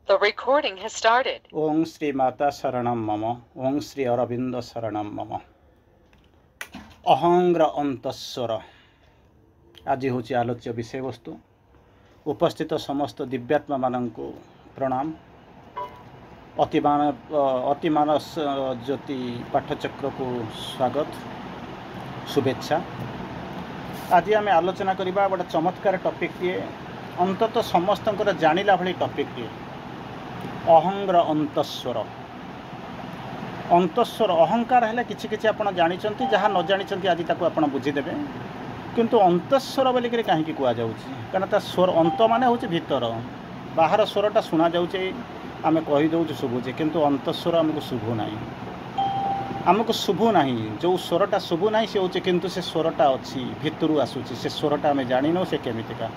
The recording has started. ओं श्री माता शरणं मम ओं श्री अरविंद शरणं मम अहंग्र अंतस्वर आज हूँ आलोच्य विषय वस्तु उपस्थित समस्त दिव्यात्मा मानंकु प्रणाम। अतिमानस ज्योति पाठचक्र को स्वागत शुभेच्छा। आज आम आलोचना करबा गोटे चमत्कार टॉपिक टे अंतत समस्त जानिला भली टॉपिक टे अहंग्र अंतस्वर। अंतस्वर अहंकार है कि आपड़ जानी जहाँ न जानी आज तक आप बुझीदेवे किंतु अंतस्वर बोलिक कहीं कहुच्छे कारण स्वर अंत मान हूँ भीतर बाहर स्वरटा शुणा जाऊे आम कहीदे शुभुचे किंतु अंतस्वर आमको शुभुना आमको शुभुना जो स्वरटा शुभुना सी हूँ किंतु से स्वरटा अच्छी भितर आसूँ से स्वरटा आम जान से केमितिका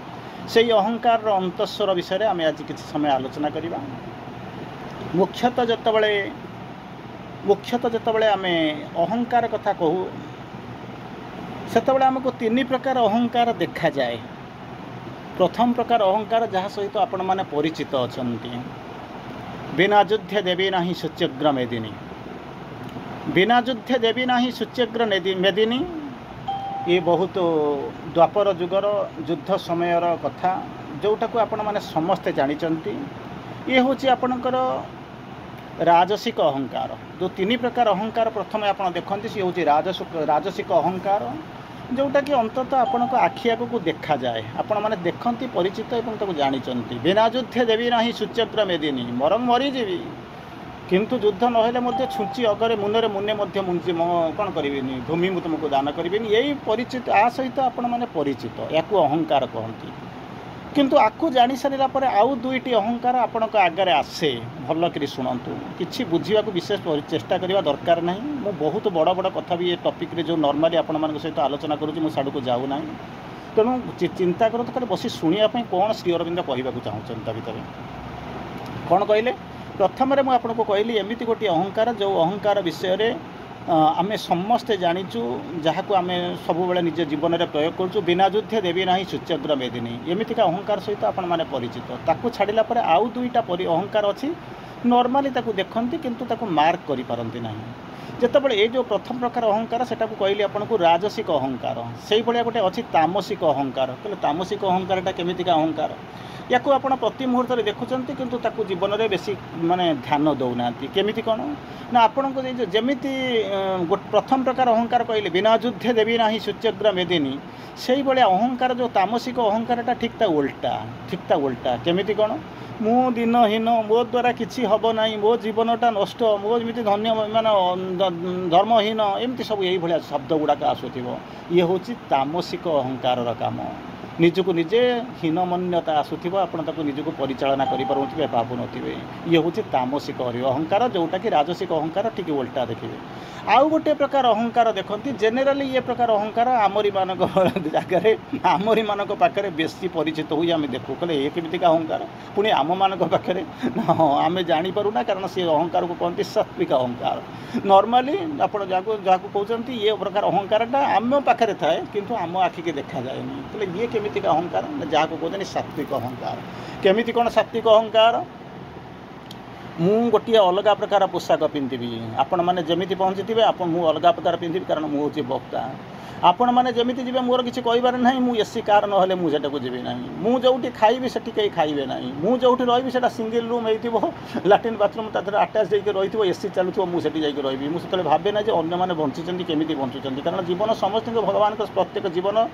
से अहंकार अंतस्वर विषय आम आज किसी समय आलोचना करवा। मुख्यतः जतबले आम अहंकार कथा कहू सेतबले आमको तीन प्रकार अहंकार देखा जाए। प्रथम प्रकार अहंकार जहाँ सहित आपण माने परिचित अछंती बिना युद्ध देवी नाही सूच्यग्र मेदिनी। बिना युद्ध देवी नाही सूच्यग्र मेदिनी ये बहुत द्वापर जुगर युद्ध समयर कथा जोटा को आपण माने समस्ते जानिचंती। ये हूँ आपणकर राजसिक अहंकार जो तीन प्रकार अहंकार प्रथम आप देखते सी हूँ राजसिक अहंकार जोटा कि अंततः आपण आखि आगू देखा जाए आपण मैंने देखती परिचित और जानते बिना युद्ध देवी ना सूच्यग्र मेदिनी मरंग मरीजी किंतु युद्ध नहेले छुंची अगरे मुनरे मुने कौन करी भूमि मु तुमको दान करी यही परिचित आ सहित आपण मैंने परिचित या अहंकार कहती किंतु आपको जानी सारा पर आउ दुईटी अहंकार आपण आगे आसे भल कर शुणु कि बुझा विशेष चेष्टा करने दरकार ना। मु बहुत बड़ बड़ कथा भी ये टॉपिक रे जो नॉर्मली आपण मान सहित आलोचना करुँच मुझे साड़ू जाऊना तेणु चिंता कर तो बस शुणापी कौन श्री अरविंद कहवाक चाहूँ भितर कौन कहले प्रथम मुझे कहली एमती गोटे अहंकार जो अहंकार विषय आमे समस्ते जानीचु जहाँ को आम सब निज जीवन में प्रयोग करूँ बिना युद्ध देवी ना सूच्यग्र मेदिनी एमतीका अहंकार सहित आपण मैंने परिचित ताकू छाड़ा पर आउ दुईटा अहंकार अच्छी नॉर्मली ताकू देखती किंतु ताकू मार्क करि पारंती नहीं। जेतेबेले ये जो प्रथम प्रकार अहंकार सेटा को कहली आपन को राजसिक अहंकार से भाया गोटे अच्छी तामसिक अहंकार कहले तामसिक अहंकारटा केमितिका अहंकार या आपण प्रति मुहूर्त देखुंत किंतु ताकू जीवन में बेसी माने ध्यान दौना केमिति कौन ना आपण को जमीती प्रथम प्रकार अहंकार कहले बिना युद्ध देवी ना सूच्यग्र मेदिनी से भाया अहंकार जो तामसिक अहंकारटा ठीक उल्टा केमिति कौन मु दिनहीन मो द्वारा किसी हम ना मो जीवनटा नष्ट मो जमी धन्य मान धर्महीन एमती सब यही भाया शब्द गुड़ाक आसुव ये हूँ तामसिक अहंकार काम निजको निजे हीनमन्यता आसुव आपको निजको परिचालना करें भावु थे ये हूँ तामसिक अहंकार जोटा कि राजसिक अहंकार ठीक उल्टा देखिए। आउ गोटे प्रकार अहंकार देखती जेनेराली ये प्रकार अहंकार आमरी मान जगह आमरी मान पाखे बेसी परिचित हुई आम देखू कहले ये केमितिका अहंकार पुणी आम मान पाखे हाँ आम जानीपारूना कारण से अहंकार को कहते सात्विक अहंकार नॉर्मली आप जहाँ कहते ये प्रकार अहंकारटा आम पाखे थाए किंतु आम आखि के देखा जाएनी कहले ये केमितिका अहंकार जहाँ को कहते सात्विक अहंकार केमिति कौन सात्विक अहंकार मु गोटे अलग प्रकार पोशाक पिंधि आपण मैंने जमी पहुँची आप अलग प्रकार पिंधि कारण मुझे वक्ता आपण मैंने जमी जी मोर किसी कहबार ना मुझे एसी कार ना मुझे जी ना मुझे खाइबी से कहीं खाइबे ना मुझे रही सिंगल रूम हो लाट्रिन बाथरूम तरह आटाच होकर रही एसी चलुव मुझे रही मुझे भावे ना अन्य बंचुंट केमी बंचुंट कारण जीवन समस्त भगवान प्रत्येक जीवन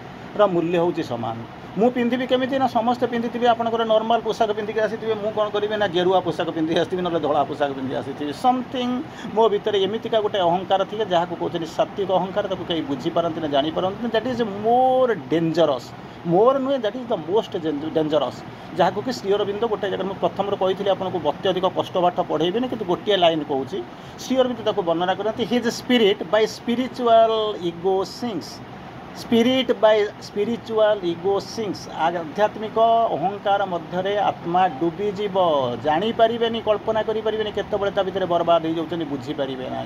मूल्य हूँ सामान मु पिंधि केमी ना समस्ते पिंधि आपंकर नॉर्मल पोशाक पिंधिक आसी मु कौन करी ना गेरुआ पोशाक पिंधि आसती ना धला पोशाक पिंधि आसी समथिंग मो भितर एमतीका गोटे अहंकार थी जहाँ को कहते सात्विक अहंकार कहीं बुझीपारती ना जानीपारती दैट इज मोर डेंजरस मोर नुहे that is the most dangerous जहाँ को कि श्री अरविंद गोटे जगह मुझे प्रथम कही आपको अत्यधिक कष्ट पाठ पढ़ेबी कि गोटे लाइन कहूँ श्री अरविंद वर्णना करते हिज स्पिरिट बाय स्पिरिचुअल इगो सिंग्स स्पिरिट बाय स्पिरिचुअल इगो सिंग्स आध्यात्मिक अहंकार मध्य आत्मा डूबीजीव जानीपारे कल्पना करें केतबले ता भर बर्बाद हो जाती बुझीपारे ना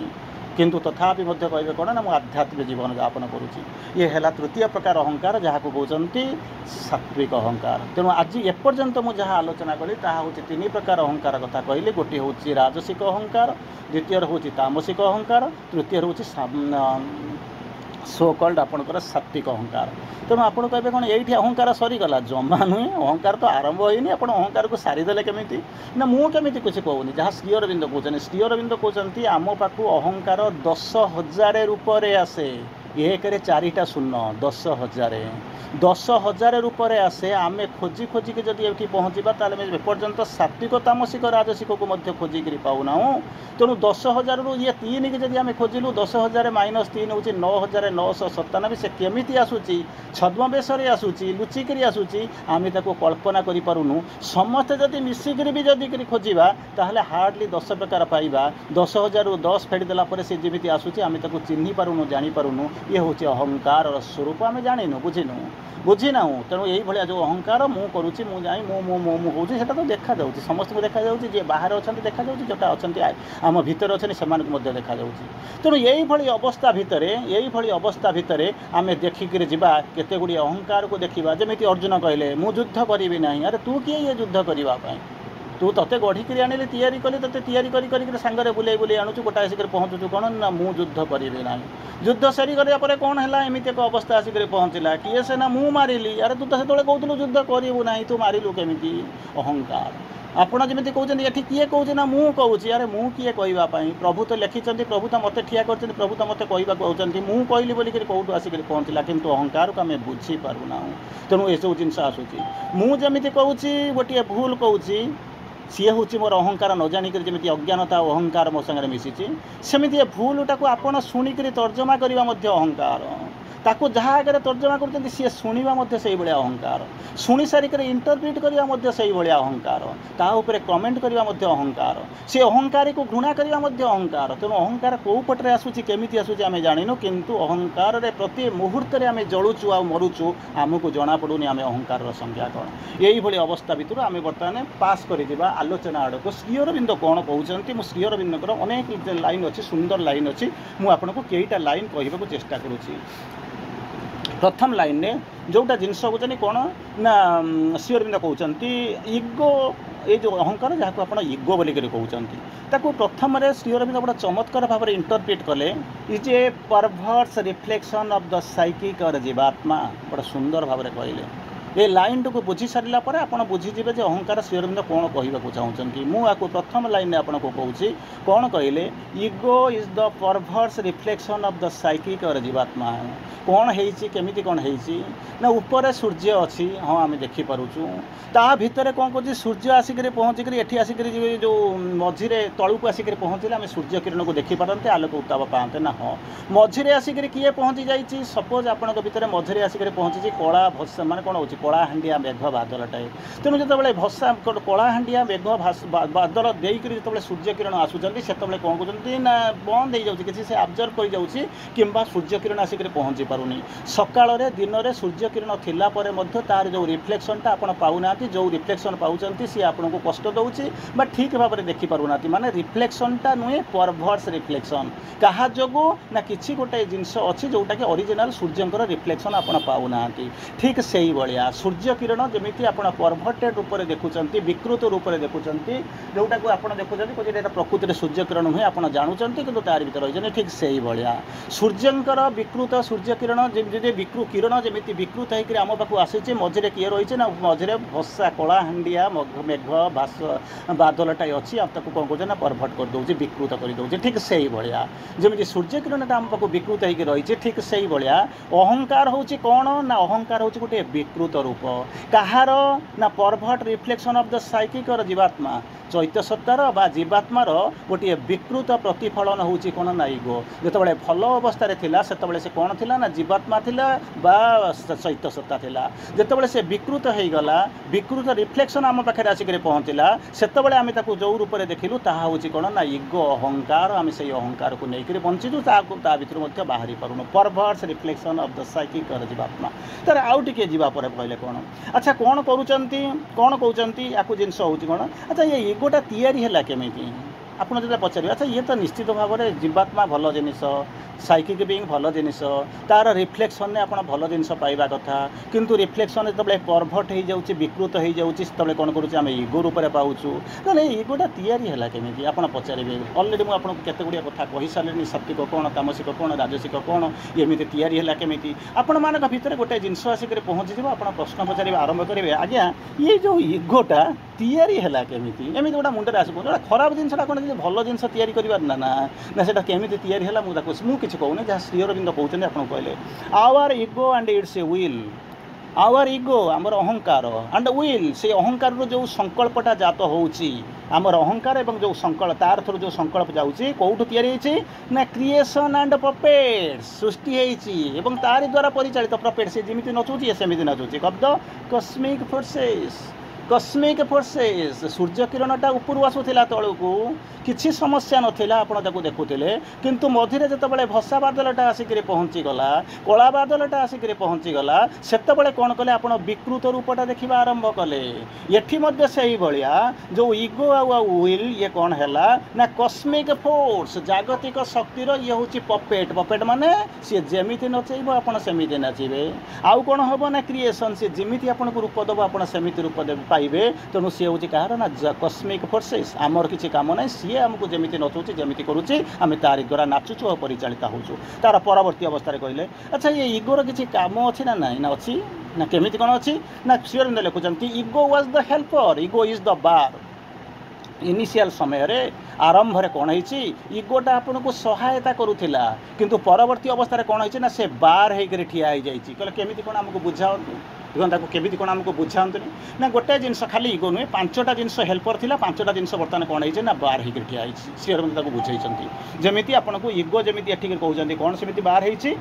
किंतु तथापि मध्य कहबे कौन ना आध्यात्मिक जीवन यापन करुँची ये है तृतीय प्रकार अहंकार जहाँ को कहते सात्विक अहंकार। तेणु आज एपर्यंत मुझे आलोचना कली ताहा हूँ तीन प्रकार अहंकार कथा कहली। गोटे हूँ राजसिक अहंकार, द्वितीय हूँ तामसिक अहंकार, तृतीय हूँ सो कल्ड आपणकर सात्विक अहंकार। तेणु आप कहे कौन ये अहंकार सरीगला जमा नुहे अहंकार तो आरंभ होनी आप अहंकार को सारीदे केमी ना मुझे कुछ कहूनी जहाँ श्री अरविंद कहते श्री अरविंद कहते आम पाखु अहंकार 10,000 रूप से आसे एक चारिटा शून्य 10,000 रूप से आसे आम खोजी खोजिकी जब ये पहुँचा ताल एपर्यंत सात्विक तामसिक राजसिक को खोजिकी पाऊना। तेणु 10,000 रु ये 3 की जब आम खोजिलु 10,000 माइनस 3 हूँ 9,997 से केमी आसूची छद्मवेश आसूची लुचिकी आसूची आम ताको कल्पना करूँ। समस्ते जदि मिसिकी भी जदि खोजा ताहले हार्डली 10 प्रकार पाइबा 10,000 रु 10 फेड़देला से जमी आसूची आम ताको चिन्ह पारूँ जानीपारूँ ये हूँ अहंकार स्वरूप आम जाणीनु बुझीना। तेणु यही जो अहंकार मुझे करुँची मुझे हूँ से तो देखा जाऊँगी समस्त को देखा जाऊँगी जी बाहर अच्छा देखा जाऊँगी जोटा अच्छा आम भितर अच्छे से देखा जाऊँगी। तेणु यही अवस्था भितर आम देखिकी जा केते गुड़ी अहंकार को देखा जमी अर्जुन कहले मु युद्ध करी ना अरे तू किए ये युद्ध करने तू ते गढ़ी आनिली तैयारी कली ते तैयारी कर सांगरे बुले बुले आणुचु गोटा आसिक पहुँचुचु कौन ना मु युद्ध करी ना युद्ध सरी गला कौन है एमती एक अवस्था आसिक पहुँचला किए से ना मु मारिली अरे तू तो से कहूलु युद्ध करू ना तू मारिलु केमी अहंकार। आपड़ जमी कहते ये किए कहे ना मुझे कहूँ अरे मु किए कहवाई प्रभु तो लिखिं प्रभु तो मत ठिया कर प्रभु तो मत कहवा कहते मुझे कहली बोलिक कौटू आसिक पहुँचला किंतु अहंकार को आम बुझीपारूना। तेणु ये सब जिन आसूँ मुझे कहूँ गोटे भूल कहूँ सी हूँ मोर अहंकार न जाणिक जमी अज्ञानता अहंकार मो सागर मिसी सेमती भूलटा को आपड़ शुणिक तर्जमा करवा अहंकार ताको जहाँ आगे तर्जमा कर सी शुणा से अहंकार शुणी सारिक इंटरप्रिट करवा से अहंकार ताऊपर कमेंट करवा अहंकार से अहंकारी को घृणा करवा अहंकार। तेणु अहंकार कौ पटे आसूँ केमी आसूँ आम जाणीनु किंतु अहंकार प्रति मुहूर्त आम जलुचु आ मरुचु आमको जना पड़ूनी आम अहंकार संज्ञा कौन यही अवस्था भितर आम बर्तमान पास कर आलोचना आड़ को श्री अरविंद कौन कहते मुझे श्री अरविंद अनेक लाइन अच्छी सुंदर लाइन अच्छी मुझे कईटा लाइन कहवाक चेष्टा करुँची। प्रथम लाइन ने जोटा जिनस कहते कौन ना श्री अरविंद कहते इगो ये जो अहंकार जहाँ को आप इगो बोलिक कहते प्रथम श्री अरविंद बड़ा चमत्कार भाव में इंटरप्रिट कले is a perverse reflection of the psychic और जीवात्मा बड़ा सुंदर भाव में कहले ये लाइन को बुझी सारा पर आप बुझीजे अहंकार श्री अरविंद कौन कहवाक चाहते मुझे प्रथम लाइन आपको कहूँ कौन कहले ego is the perverse reflection of the psychic और जीवात्मा कौन होमी कौन ना ऊपर सूर्य अच्छी हाँ आम देखिपुँ ता भितर कौन कर सूर्य आसिक पहुँचिक ये आसिक जो मझीरे तलू आसिक पहुँचले आम सूर्य किरण को देखिपारते आलोक उत्ताप पाते ना हाँ मझीरे आसिक किए पहुँची जाइए सपोज आपण भितर मझीरे आसिक पहुँची कला भसा माने कौन हो कलाहांडिया मेघ बादलटाए तेणु जो भसा कलाहांडिया मेघ बादल देकर जो सूर्य किरण आसुच्च से कौन कहते ना बंद हो जाए किसी से आब्जर्व कर जाऊँगी कि सूर्य किरण आसिक पहुँची पारुनी सकाल दिन में सूर्य किरण थिला परे मध्य तार जो रिफ्लेक्शनटा आप पाऊना जो रिफ्लेक्शन पाँच सी आपको कष्ट दौर बा ठीक भाव में देखिपारूना माने रिफ्लेक्शनटा नुहे परभर्स रिफ्लेक्शन क्या जो ना कि गोटे जिनस अच्छी जोटा कि ओरिजिनल सूर्यंकर रिफ्लेक्शन आप पाऊना ठीक से ही भाया सूर्य किरण जमी आप परभर्टेड रूप में देखुंत विकृत रूप में देखुंत जोटा को आप देखुं प्रकृति में सूर्य किरण नुहे आप जानते कि तार भर रही ठीक से ही भाया सूर्यंकर विकृत सूर्य किरण जमी किरण जमी विकृत होकर आम पाक आसी मझे किए रही ना मझे भसा कलाहांडिया मेघ बादलटाए अच्छी कौन कौन ना परभट कर दूसरी विकृत कर दूसरी ठीक से ही भाया जमी सूर्य किरणटा आम पाक विकृत होकर रही ठीक से ही भाया अहंकार हूँ कौन ना अहंकार हूँ गोटे विकृत रूप कहार ना परभट रिफ्लेक्शन ऑफ द साइकिक और जीवात्मा चैत्य सत्तार बा जीवात्मार गोटे विकृत प्रतिफलन होची कौन ना इगो जिते भल अवस्था से से कौन थिला ना जीवात्मा थिला बा चैत्य सत्ता थिला जिते से विकृत हो गला विकृत रिफ्लेक्शन आम पाखे आसिक पहुँचला से आम जो रूप में देखिलु ताहा होची कौन ना इगो अहंकार आम से अहंकार को लेकर बंचीचु ता भर बाहरी पारुनु परभर्स रिफ्लेक्शन ऑफ द साइकिक और जीवात्मा तर आउ टिके जीवा पर कहले कौन अच्छा कौन कहते या जिनस हो अच्छा ये इगोटा तैयारी है केमी ଆପଣ ଯଦି ପଚାରିବେ ଆଚ୍ଛା ଇଏ ତ ନିଶ୍ଚିତ ଭାବରେ ଜୀବାତ୍ମା ଭଲ ଜିନିଷ, ସାଇକିକ୍ ବିଙ୍ଗ ଭଲ ଜିନିଷ, ତାର ରିଫ୍ଲେକ୍ସନ୍ରେ ଆପଣ ଭଲ ଜିନିଷ ପାଇବା କଥା, କିନ୍ତୁ ରିଫ୍ଲେକ୍ସନ୍ ଯେତେବେଳେ ପରଭର୍ଟ ହେଇଯାଉଛି, ବିକୃତ ହେଇଯାଉଛି, ସେତେବେଳେ କ'ଣ କରୁଛି ଆମେ ଇଗୋ ରୂପରେ ପାଉଛୁ। ତାହେଲେ ଏଇ ଇଗୋଟା ତିଆରି ହେଲା କେମିତି ଆପଣ ପଚାରିବେ। ଅଲରେଡ଼ି ମୁଁ ଆପଣଙ୍କୁ କେତେ ଗୁଡ଼ିଏ କଥା କହିସାରିଲିଣି, ସାତ୍ଵିକ କ'ଣ, ତାମସିକ କ'ଣ, ରାଜସିକ କ'ଣ, ଏମିତି ତିଆରି ହେଲା କେମିତି। ଆପଣମାନଙ୍କ ଭିତରେ ଗୋଟେ ଜିନିଷ ଆସିକରି ପହଞ୍ଚିଯିବ, ଆପଣ ପ୍ରଶ୍ନ ପଚାରିବା ଆରମ୍ଭ କରିବେ, ଆଜ୍ଞା ଇଏ ଯେଉଁ ଇଗୋଟା ତିଆରି ହେଲା କେମିତି, ଏମିତି ଗୋଟେ ମୁଣ୍ଡରେ ଆସିବ। ଗୋଟେ ଖରାପ ଜିନିଷଟା କ'ଣ କିଛି ଭଲ ଜିନିଷ ତିଆରି କରିବାର ନା ନା ସେଇଟା କେମିତି ତିଆରି ହେଲା ମୁଁ କିଛି କହୁନି, ଯାହା ଶ୍ରୀ ଅରବିନ୍ଦ କହୁଛନ୍ତି ଆପଣଙ୍କୁ କହିଲେ। Our ego and its a will, our ego ଆମର ଅହଙ୍କାର ଆଣ୍ଡ ୱିଲ୍, ସେଇ ଅହଙ୍କାରରୁ ଯେଉଁ ସଂକଳ୍ପଟା ଜାତ ହେଉଛି, ଆମର ଅହଙ୍କାର ଏବଂ ଯେଉଁ ସଂକଳ୍ପ ତାର ଥରୁ ଯେଉଁ ସଂକଳ୍ପ ଯାଉଛି କେଉଁଠୁ ତିଆରି ହେଇଛି ନା କ୍ରିଏସନ୍ ଆଣ୍ଡ ପପେଟ୍ସ, ସୃଷ୍ଟି ହେଇଛି ଏବଂ ତାରି ଦ୍ୱାରା ପରିଚାଳିତ। ପପେଟ୍ ସେ ଯେମିତି ନଚୁଛି ସେମିତି ନଚୁଛି। ଶବ୍ଦ କସ୍ମିକ୍ ଫୋର୍ସେସ୍, କସ୍ମିକ୍ ଫୋର୍ସେସ୍, ସୂର୍ଯ୍ୟ କିରଣଟା ଉପରୁ ଆସୁଥିଲା ତଳକୁ, କିଛି ସମସ୍ୟା ନଥିଲା, ଆପଣ ତାକୁ ଦେଖୁଥିଲେ, କିନ୍ତୁ ମଝିରେ ଯେତେବେଳେ ଭସା ବାଦଲଟା ଆସିକରି ପହଞ୍ଚିଗଲା, କଳା ବାଦଲଟା ଆସିକରି ପହଞ୍ଚିଗଲା, ସେତେବେଳେ କ'ଣ କଲେ ଆପଣ ବିକୃତ ରୂପଟା ଦେଖିବା ଆରମ୍ଭ କଲେ। ଏଠି ମଧ୍ୟ ସେଇଭଳିଆ ଯେଉଁ ଇଗୋ ଆଉ ୱିଲ୍ ଇଏ କ'ଣ ହେଲା ନା କସ୍ମିକ୍ ଫୋର୍ସ, ଜାଗତିକ ଶକ୍ତିର ଇଏ ହେଉଛି ପପେଟ୍। ପପେଟ୍ ମାନେ ସିଏ ଯେମିତି ନଚେଇବ ଆପଣ ସେମିତି ନାଚିବେ। ଆଉ କ'ଣ ହେବ ନା କ୍ରିଏସନ୍, ସିଏ ଯେମିତି ଆପଣଙ୍କୁ ରୂପ ଦେବ ଆପଣ ସେମିତି ରୂପ ପାଇବେ। ତେଣୁ ସିଏ ହେଉଛି କାହାର ନା କସ୍ମିକ୍ ଫୋର୍ସେସ୍। ଆମର କିଛି କାମ ନାହିଁ, ସିଏ ଆମକୁ ଯେମିତି ନଚୁଛି ଯେମିତି କରୁଛି ଆମେ ତାରି ଦ୍ୱାରା ନାଚୁଛୁ ଆଉ ପରିଚାଳିତ ହେଉଛୁ। ତାର ପରବର୍ତ୍ତୀ ଅବସ୍ଥାରେ କହିଲେ ଆଚ୍ଛା ଏ ଇଗୋର କିଛି କାମ ଅଛି ନା ନାହିଁ, ନା ଅଛି ନା କେମିତି କ'ଣ ଅଛି ନା ଶ୍ରୀ ଅରବିନ୍ଦ ଲେଖୁଛନ୍ତି ego was the helper, ego is the ବାର। ଇନିସିଆଲ ସମୟରେ ଆରମ୍ଭରେ କ'ଣ ହେଇଛି, ଇଗୋଟା ଆପଣଙ୍କୁ ସହାୟତା କରୁଥିଲା, କିନ୍ତୁ ପରବର୍ତ୍ତୀ ଅବସ୍ଥାରେ କ'ଣ ହେଇଛି ନା ସେ ବାର ହେଇକରି ଠିଆ ହେଇଯାଇଛି। କହିଲେ କେମିତି କ'ଣ ଆମକୁ ବୁଝାନ୍ତୁ, ଦେଖନ୍ତୁ ତାକୁ କେମିତି କ'ଣ ଆମକୁ ବୁଝାନ୍ତୁନି। ନା ଗୋଟେ ଜିନିଷ ଖାଲି ଇଗୋ ନୁହେଁ, ପାଞ୍ଚଟା ଜିନିଷ ହେଲ୍ପର ଥିଲା, ପାଞ୍ଚଟା ଜିନିଷ ବର୍ତ୍ତମାନ କ'ଣ ହେଇଛି ନା ବାର ହେଇକରି ଠିଆ ହେଇଛି। ଶ୍ରୀ ଅରବିନ୍ଦ ତାକୁ ବୁଝେଇଛନ୍ତି। ଯେମିତି ଆପଣଙ୍କୁ ଇଗୋ ଯେମିତି ଏଠିକି କହୁଛନ୍ତି କ'ଣ ସେମିତି ବାର ହେଇଛି।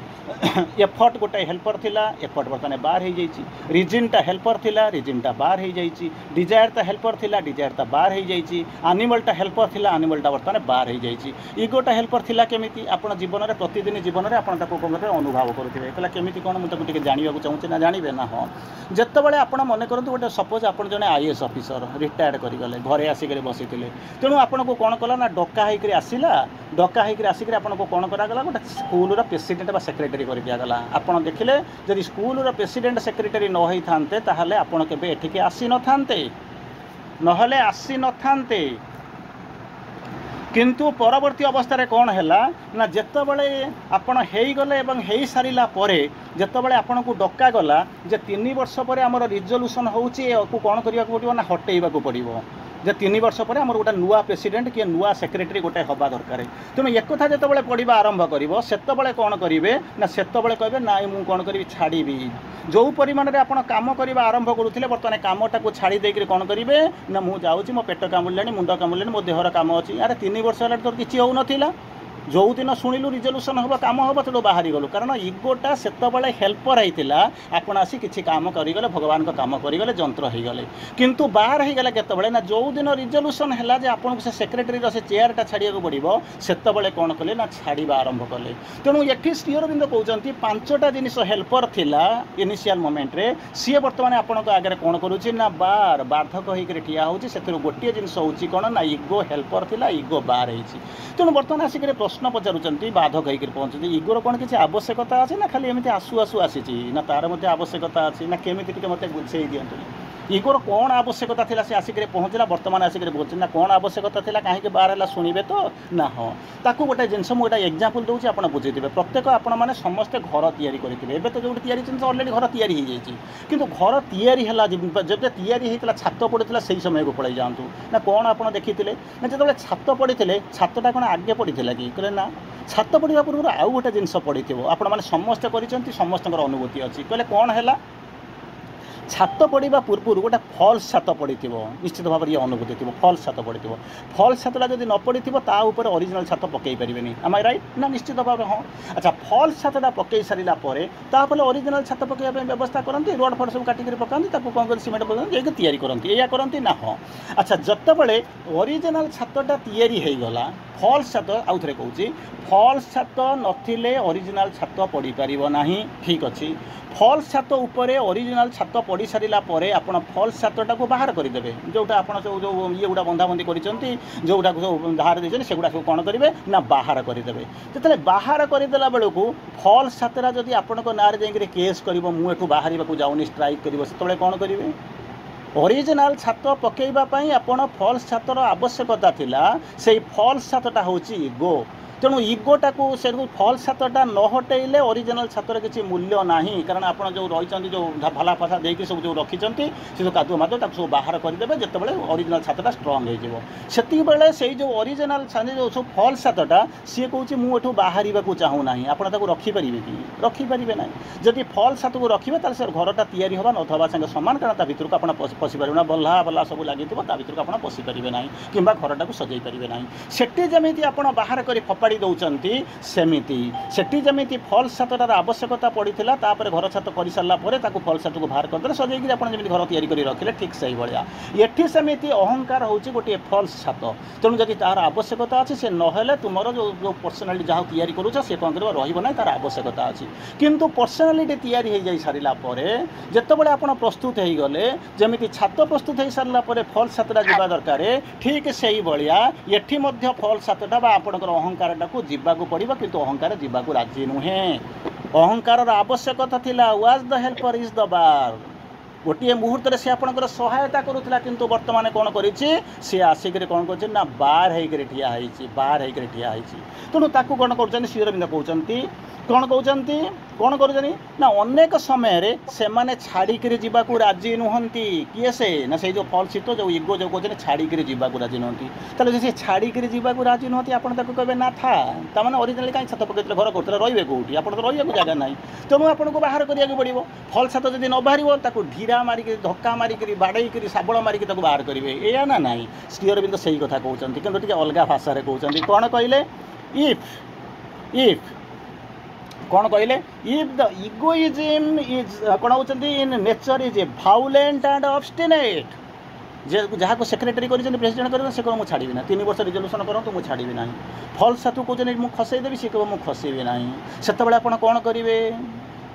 ଏଫର୍ଟ ଗୋଟେ ହେଲ୍ପର ଥିଲା, ଏଫର୍ଟ ବର୍ତ୍ତମାନ ବାର ହେଇଯାଇଛି। ରିଜିନ୍ଟା ହେଲ୍ପର ଥିଲା, ରିଜିନ୍ଟା ବାର ହେଇଯାଇଛି। ଡିଜାୟାରଟା ହେଲ୍ପର ଥିଲା, ଡିଜାୟାରଟା ବାର ହେଇଯାଇଛି। ଆନିମଲଟା ହେଲ୍ପର ଥିଲା, ଆନିମଲଟା ବର୍ତ୍ତମାନ ବାର ହେଇଯାଇଛି। ଇଗୋଟା ହେଲ୍ପର ଥିଲା କେମିତି, ଆପଣ ଜୀବନରେ ପ୍ରତିଦିନ ଜୀବନରେ ଆପଣ ତାକୁ କ'ଣ କରିବେ ଅନୁଭବ କରୁଥିବେ। କହିଲା କେମିତି କ'ଣ, ମୁଁ ତାକୁ ଟିକେ ଜାଣିବାକୁ ଚାହୁଁଛି ନା ଜାଣିବେ ନା। ହଁ, ଯେତେବେଳେ ଆପଣ ମନେ କରନ୍ତୁ ଗୋଟେ ସପୋଜ ଆପଣ ଜଣେ IAS ଅଫିସର ରିଟାୟାର୍ଡ କରିଗଲେ, ଘରେ ଆସିକରି ବସିଥିଲେ, ତେଣୁ ଆପଣଙ୍କୁ କ'ଣ କଲା ନା ଡକା ହେଇକରି ଆସିଲା, ଡକା ହେଇକରି ଆସିକରି ଆପଣଙ୍କୁ କ'ଣ କରାଗଲା ଗୋଟେ ସ୍କୁଲର ପ୍ରେସିଡେଣ୍ଟ ବା ସେକ୍ରେଟାରୀ କରିଦିଆଗଲା। ଆପଣ ଦେଖିଲେ ଯଦି ସ୍କୁଲର ପ୍ରେସିଡେଣ୍ଟ ସେକ୍ରେଟାରୀ ନ ହେଇଥାନ୍ତେ ତାହେଲେ ଆପଣ କେବେ ଏଠିକି ଆସିନଥାନ୍ତେ, ନହେଲେ ଆସିନଥାନ୍ତେ। କିନ୍ତୁ ପରବର୍ତ୍ତୀ ଅବସ୍ଥାରେ କ'ଣ ହେଲା ନା ଯେତେବେଳେ ଆପଣ ହେଇଗଲେ ଏବଂ ହେଇସାରିଲା ପରେ ଯେତେବେଳେ ଆପଣଙ୍କୁ ଡକାଗଲା ଯେ 3 ବର୍ଷ ପରେ ଆମର ରିଜଲ୍ୟୁସନ୍ ହେଉଛି ଏହାକୁ କ'ଣ କରିବାକୁ ପଡ଼ିବ ନା ହଟେଇବାକୁ ପଡ଼ିବ, ଯେ 3 ବର୍ଷ ପରେ ଆମର ଗୋଟେ ନୂଆ ପ୍ରେସିଡେଣ୍ଟ କିଏ ନୂଆ ସେକ୍ରେଟାରୀ ଗୋଟେ ହେବା ଦରକାର। ତେଣୁ ଏକଥା ଯେତେବେଳେ ପଡ଼ିବା ଆରମ୍ଭ କରିବ ସେତେବେଳେ କ'ଣ କରିବେ ନା ସେତେବେଳେ କହିବେ ନାଇଁ ମୁଁ କ'ଣ କରିବି ଛାଡ଼ିବି। ଯେଉଁ ପରିମାଣରେ ଆପଣ କାମ କରିବା ଆରମ୍ଭ କରୁଥିଲେ ବର୍ତ୍ତମାନ କାମଟାକୁ ଛାଡ଼ି ଦେଇକରି କ'ଣ କରିବେ ନା ମୁଁ ଯାଉଛି, ମୋ ପେଟ କାମୁଡ଼ିଲାଣି, ମୁଣ୍ଡ କାମୁଡ଼ିଲାଣି, ମୋ ଦେହର କାମ ଅଛି। ଆରେ 3 ବର୍ଷ ହେଲାଣି ତୋର କିଛି ହେଉନଥିଲା, ଯେଉଁଦିନ ଶୁଣିଲୁ ରିଜଲ୍ୟୁସନ୍ ହେବ କାମ ହେବ ତେଣୁ ବାହାରିଗଲୁ। କାରଣ ଇଗୋଟା ସେତେବେଳେ ହେଲ୍ପର ହେଇଥିଲା, ଆପଣ ଆସି କିଛି କାମ କରିଗଲେ, ଭଗବାନଙ୍କ କାମ କରିଗଲେ, ଯନ୍ତ୍ର ହେଇଗଲେ। କିନ୍ତୁ ବାହାର ହେଇଗଲା କେତେବେଳେ ନା ଯେଉଁଦିନ ରିଜଲ୍ୟୁସନ୍ ହେଲା ଯେ ଆପଣଙ୍କୁ ସେ ସେକ୍ରେଟାରୀର ସେ ଚେୟାରଟା ଛାଡ଼ିବାକୁ ପଡ଼ିବ ସେତେବେଳେ କ'ଣ କଲେ ନା ଛାଡ଼ିବା ଆରମ୍ଭ କଲେ। ତେଣୁ ଏଠି ଶ୍ରୀ ଅରବିନ୍ଦ କହୁଛନ୍ତି 5ଟା ଜିନିଷ ହେଲ୍ପର ଥିଲା ଇନିସିଆଲ ମୋମେଣ୍ଟରେ, ସିଏ ବର୍ତ୍ତମାନ ଆପଣଙ୍କ ଆଗରେ କ'ଣ କରୁଛି ନା ବାର୍ଦ୍ଧକ ହେଇକରି ଠିଆ ହେଉଛି। ସେଥିରୁ ଗୋଟିଏ ଜିନିଷ ହେଉଛି କ'ଣ ନା ଇଗୋ ହେଲ୍ପର ଥିଲା, ଇଗୋ ବାର ହେଇଛି। ତେଣୁ ବର୍ତ୍ତମାନ ଆସିକରି ପ୍ରଶ୍ନ ପଚାରୁଛନ୍ତି ବାଧକ ହେଇକରି ପହଞ୍ଚୁଛନ୍ତି ଇଗୋର କ'ଣ କିଛି ଆବଶ୍ୟକତା ଅଛି ନା ଖାଲି ଏମିତି ଆସୁ ଆସୁ ଆସିଛି, ନା ତାର ମଧ୍ୟ ଆବଶ୍ୟକତା ଅଛି, ନା କେମିତି ଟିକେ ମୋତେ ବୁଝେଇ ଦିଅନ୍ତୁ। ଇଗୋର କ'ଣ ଆବଶ୍ୟକତା ଥିଲା ସେ ଆସିକରି ପହଞ୍ଚିଲା, ବର୍ତ୍ତମାନ ଆସିକରି ପହଞ୍ଚୁଛି ନା କ'ଣ ଆବଶ୍ୟକତା ଥିଲା, କାହିଁକି ବାର ହେଲା ଶୁଣିବେ ତ ନା। ହଁ, ତାକୁ ଗୋଟେ ଜିନିଷ ମୁଁ ଗୋଟେ ଏକ୍ଜାମ୍ପଲ୍ ଦେଉଛି ଆପଣ ବୁଝିଥିବେ। ପ୍ରତ୍ୟେକ ଆପଣମାନେ ସମସ୍ତେ ଘର ତିଆରି କରିଥିବେ, ଏବେ ତ ଯେଉଁଠି ତିଆରି ହେଇଛନ୍ତି ଅଲରେଡ଼ି ଘର ତିଆରି ହେଇଯାଇଛି, କିନ୍ତୁ ଘର ତିଆରି ହେଲା ଯେବେ ତିଆରି ହେଇଥିଲା ଛାତ ପଡ଼ିଥିଲା ସେଇ ସମୟକୁ ପଳାଇ ଯାଆନ୍ତୁ। ନା କ'ଣ ଆପଣ ଦେଖିଥିଲେ ନା ଯେତେବେଳେ ଛାତ ପଡ଼ିଥିଲେ ଛାତଟା କ'ଣ ଆଗେ ପଡ଼ିଥିଲା କି, କହିଲେ ନା ଛାତ ପଡ଼ିବା ପୂର୍ବରୁ ଆଉ ଗୋଟେ ଜିନିଷ ପଡ଼ିଥିବ, ଆପଣମାନେ ସମସ୍ତେ କରିଛନ୍ତି, ସମସ୍ତଙ୍କର ଅନୁଭୂତି ଅଛି। କହିଲେ କ'ଣ ହେଲା, ଛାତ ପଡ଼ିବା ପୂର୍ବରୁ ଗୋଟେ ଫଲ୍ସ ଛାତ ପଡ଼ିଥିବ, ନିଶ୍ଚିତ ଭାବରେ ଇଏ ଅନୁଭୂତି ଥିବ। ଫଲ୍ସ ଛାତ ପଡ଼ିଥିବ, ଫଲ୍ସ ଛାତଟା ଯଦି ନ ପଡ଼ିଥିବ ତା ଉପରେ ଅରିଜିନାଲ୍ ଛାତ ପକାଇ ପାରିବେନି। ଆମ ଆଇ ରାଇଟ୍ ନା, ନିଶ୍ଚିତ ଭାବରେ ହଁ। ଆଚ୍ଛା, ଫଲ୍ସ ଛାତଟା ପକାଇ ସାରିଲା ପରେ ତାପରେ ଅରିଜିନାଲ୍ ଛାତ ପକାଇବା ପାଇଁ ବ୍ୟବସ୍ଥା କରନ୍ତି, ରୋଡ଼ ଫଡ଼ ସବୁ କାଟିକରି ପକାନ୍ତି, ତାକୁ କ'ଣ କରି ସିମେଣ୍ଟ ପକାନ୍ତି, ଯାଇକି ତିଆରି କରନ୍ତି, ଏଇଆ କରନ୍ତି ନା। ହଁ, ଆଚ୍ଛା, ଯେତେବେଳେ ଅରିଜିନାଲ୍ ଛାତଟା ତିଆରି ହେଇଗଲା, ଫଲ୍ସ ଛାତ, ଆଉ ଥରେ କହୁଛି, ଫଲ୍ସ ଛାତ ନଥିଲେ ଅରିଜିନାଲ୍ ଛାତ ପଡ଼ିପାରିବ ନାହିଁ, ଠିକ୍ ଅଛି। ଫଲ୍ସ ଛାତ ଉପରେ ଅରିଜିନାଲ୍ ଛାତ पड़ सारा आप फल्स छात्रटा को बाहर करदे जोटा आप जो ये गुड़ा बंधाबंधी करोटा सब बाहर देते सेगुड़ा सब कौन करेंगे ना बाहर करदे जो बाहर करदेला बेलू फल्स छात्रा जदि आपण ना केस कर मुझे बाहर जाऊनी स्ट्राइक कर से कौन करेंगे ओरिजिनल छात्र पकईवाई आपण फल्स छात्र आवश्यकता थिला से फल्स छात्रटा हूँ इगो तेणु इगोटा को से फल्स छात्रटा न हटेले ओरिजिनल छात्र किसी मूल्य ना कारण आप जो रही जो भला फसा देकी सब जो रखिंट से जो कादुआ मादुआ सब बाहर करदे जिते ओरिजिनल छात्रटा स्ट्रंग होते से जो ओरिजिनल जो सब फल्स छात्रटा सी कौच मुझे बाहर को चाहूना आप रखिपारे कि रखिपारे ना जदि फल्स छात्र को रखिए ताल से घरटा तैयारी होगा नथवा संगे सामान कारण भर को आप पशिपारे ना बल्ला बल्ला सब लगी भर को आप पशिपारे ना कि घरटा को सजै पारे ना से जमी आप बाहर कर फपा दौरान सेमती सेठी जमी फल्स छात्रटार आवश्यकता पड़ता तापर घर छात कर सारापर फल्स छात्र को बाहर करदे सजैक आप घर तैयारी कर रखिले ठीक से भाया ये सेमती अहंकार हूँ गोटे फल्स छात्र तेणु जदि तार आवश्यकता अच्छी से ना तुम जो पर्सनालीटी जहाँ तैयारी करूछ से कौन कर रही तार आवश्यकता अच्छी किंतु पर्सनालीटी तैयारी हो जाई सारापर जितेबाला आप प्रस्तुत हो गले जमी छात्र प्रस्तुत हो सारापर फल्स छात्रा जावा दरकार ठीक से भाया ये फल्स छात्रटा आपंकर अहंकार को जीवाक पड़ो किंतु अहंकार जीवाक राजी नुहे अहंकार आवश्यकता थिला was the helper is the bar गोटे मुहूर्त से आपंकर सहायता करूला किंतु वर्तमान कौन करी आसिक कौन कर बार होकर ठिया बार होकर ठिया तेणु ताकू कौन कर श्री अरविंद कहते कौन कहते कौन कर अनेक समय से मैंने छाड़िक जावाक राजी नुहति किए से ना से जो फलसित जो इगो जो कहते छाड़िक जावाक राजी नुहति ताले से छाड़िक जावाक राजी नुहति आप कहे ना था ताने ओरिजिनली कहीं छात पकड़े घर करते रे कौटी आप रही जगह ना तेणु आपको बाहर कराया पड़ो फल छात जब न बाहर ढीरा मारिक धक्का मारिक बाड़े शाबल मारिक बाहर करेंगे या ना ना श्री अरविंद से ही कथा कहते कि अलग भाषा कहते कौन कहले इफ कौन कहले इफ द इगोइज्म इज कौन होती in nature is a violent and obstinate जहाँ को सेक्रेटरी कर प्रेसिडेंट कर से कह छाड़ी ना 3 वर्ष रिजोल्यूशन करूँ मुझे छाड़ी ना फल्स छात्र कहते मुझे खसईदेवी सी कह मुझे खसईबी ना से आप कौन करेंगे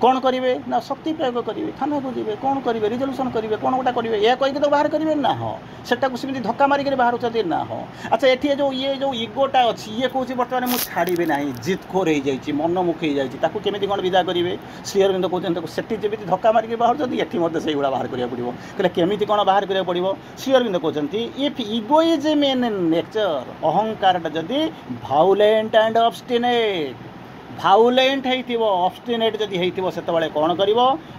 कौन करेंगे ना शक्ति प्रयोग करेंगे थाना को जी कौन करेंगे रिजोल्यूशन करेंगे कौन गोटा करेंगे यह कहीकि तो बाहर करेंगे ना हाँ सेटा को सेमती धक्का मारिक बाहर ना हाँ अच्छा ये जो इगोटा अच्छी ये कौन बर्तमान मुझे छाड़ी ना जिदखोर हो जाए मनमुख हो जाए केमी कौन विदा करेंगे श्री अरविंद कहते सेठी जमी धक्का मारिक बाहर ये से गुड़ा बाहर करा पड़ो कहले केमी कौन बाहर करा पड़ो श्री अरविंद कहते इफ इगोइज्म इन नेचर अहंकार जदि भाउलेंट एंड ऑब्स्टिनेट भाउलेंट हो ऑब्स्टिनेट जदि होते कौन कर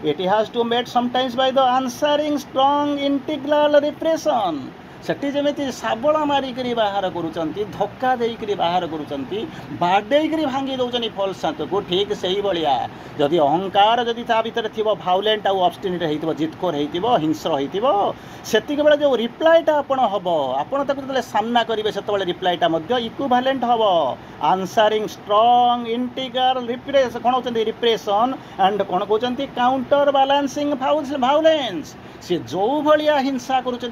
it has to made sometimes by the answering strong integral repression सेठी जमी शाबल मारिक बाहर करुँच धक्का देकर बाहर करुँच बाडेक भांगी दौरान फल्स छात्र को ठीक से ही भाया जदि अहंकार जदि भितर थी भाउलेंट आउ ऑब्स्टिनेट हो जिदखोर हो हिंस्र हो सेतिक बेले जो रिप्लाईटा आपण हम आपड़ सामना करेंगे से रिप्लाईटा इक्विवेलेंट हम आंसरिंग स्ट्रॉन्ग इंटीग्रल रिप्रेशन कौन होती रिप्रेशन एंड कौन कहते काउंटर बालांसिंग भाउलेंस सी जो भाया हिंसा करुँच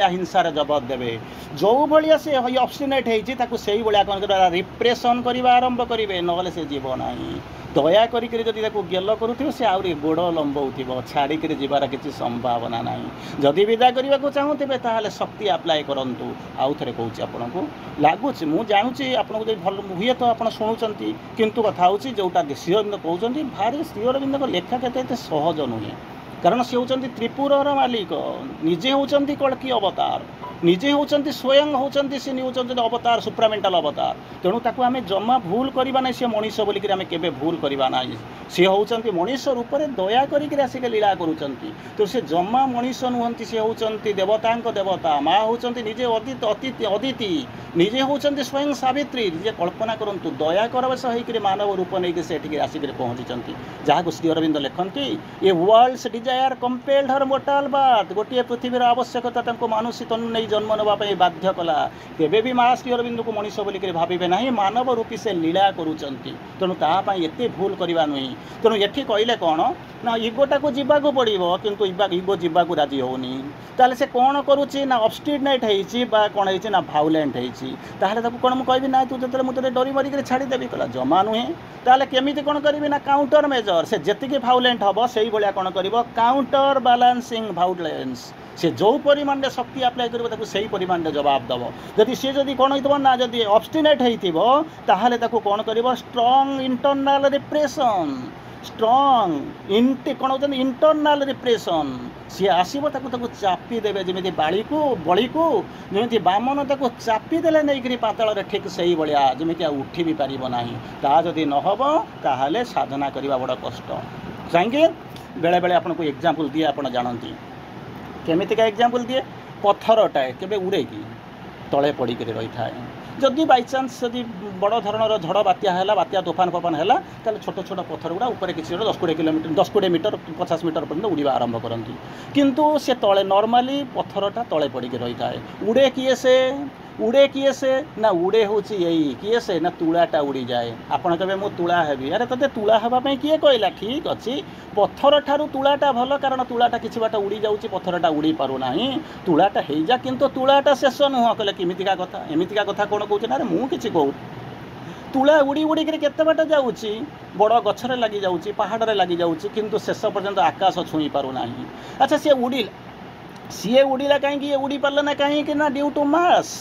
हिंसार जवाब देवे जो भाया से ऑब्स्टिनेट होती से भाया कौन कर रिप्रेशन करने आरंभ करेंगे ना से जीव ना दया करी गेल करूँ से आहरी गोड़ लंबाऊ छाड़िक जीवार किसी संभावना ना जदि विदा करने को चाहूथे ताहले शक्ति अप्लाई करूँ आउ थे कहूँ आपन को लगुच मुझे जानूँ आपको जो भल हुए तो आप शुणुंट किंतु कथा हूँ जोटा श्री अरविंद कहते भारी श्री अरविंद लेखा के सहज नुहे कारण सी होती त्रिपुरर मालिक निजे होती कल्कि अवतार निजे होती स्वयं होती सी होती अवतार सुप्रामेंटाल अवतार तेणु ताकू आम जमा भूल करवा ना सी मनीष बोलिक आम के भूल करवा ना सी होती मनीष रूप में दया करिक आसिक लीला करुँच तो सी जमा मनीष नुहति सी होती देवता देवता माँ होती निजे अदिति निजे होती स्वयं सावित्री निजे कल्पना करूँ दया करवश होकर मानव रूप नहीं से आसिक पहुँची जहाँ श्री अरविंद लिखती a world's desire compelled her mortal birth गोटे पृथ्वीर आवश्यकता मानुषी तनु नहीं जन्म नापी बाध्य कला केवे भी माँ श्री अरविंद को मनीष बोलिक भावे ना मानव रूपी से लीला करुँच तेणु तापाई एत भूल करवा नुह तेणु ये कहले कौन ना इगोटा को जीवाक पड़ो किंतु इगो जीवाक राजी होनी ताले से कौन करुच्ची ना ऑब्स्टिनेट होती कौन होती ना भाउलेंट होती कौन मुझे ना तू जो मुझे डरी मरिक छाड़देवी कहला जमा नुहे ताले केमी कौन करी ना काउंटर मेजर से जी भाउलेंट हम से भाया कौन कर काउंटर बालांसिंग भाउलेंस से जो परिमाण में शक्ति आप्लाय कर से परिमाण में जवाब दब जदि सी जदि कौन हो ना जदि ऑब्स्टिनेट होता कौन कर स्ट्रॉन्ग इंटरनल रिप्रेशन स्ट्रॉन्ग कौन होता इंटरनल रिप्रेशन सी आसो चापी देवे जमी बाड़ी को बड़ी को जमी बामन ताको चापी देले नहीं पाताल ठीक से ही भाया जमी उठी भी पारना ता जदि नहब ताहले साधना करने बड़ कष्ट कहीं बेले बेले आपको एग्जाम्पल दिए आप जानती केमितिका एग्जाम्पल दिए पत्थरटाए के उड़े कि तले पड़ी रही था जदि बाई चान्स जदि बड़ धरणर झड़ बात्या है बात्या तोफान फोफान है ताले छोट छोट पत्थर गुड़ा ऊपर किसी 10-20 किलोमीटर 10-20 मीटर 50 मीटर पर्यंत उड़ा आरंभ करती किंतु से तले नॉर्मली पत्थरटा तले पड़ी रही था उड़े किए से ना उड़े हूँ यही किए से ना तुलाटा उड़ी जाए आपड़ कहे मु तुला हेबी अरे ते तुला हाँपाई किए कहला ठीक अच्छे पत्थर ठारू तुलाटा भल कारण तुलाटा किसी बाट उड़ी जाऊँगी पत्थरटा उड़ी पारूना तुलाटा हो जा किंतु तुलाटा शेष नुह कहले किमितिका कथा एमितिका कथा कौन कहूँ ना मुझे कहूँ तुला उड़ी उड़िक केते बाट जाऊँगी बड़ गछरे लगी जाऊँगी पहाड़े लगी जाऊँगी किंतु शेष पर्यंत आकाश छुई पारूना अच्छा सी उड़ीला कहीं उड़ी पार्ला ना कहीं ना ड्यू टू मास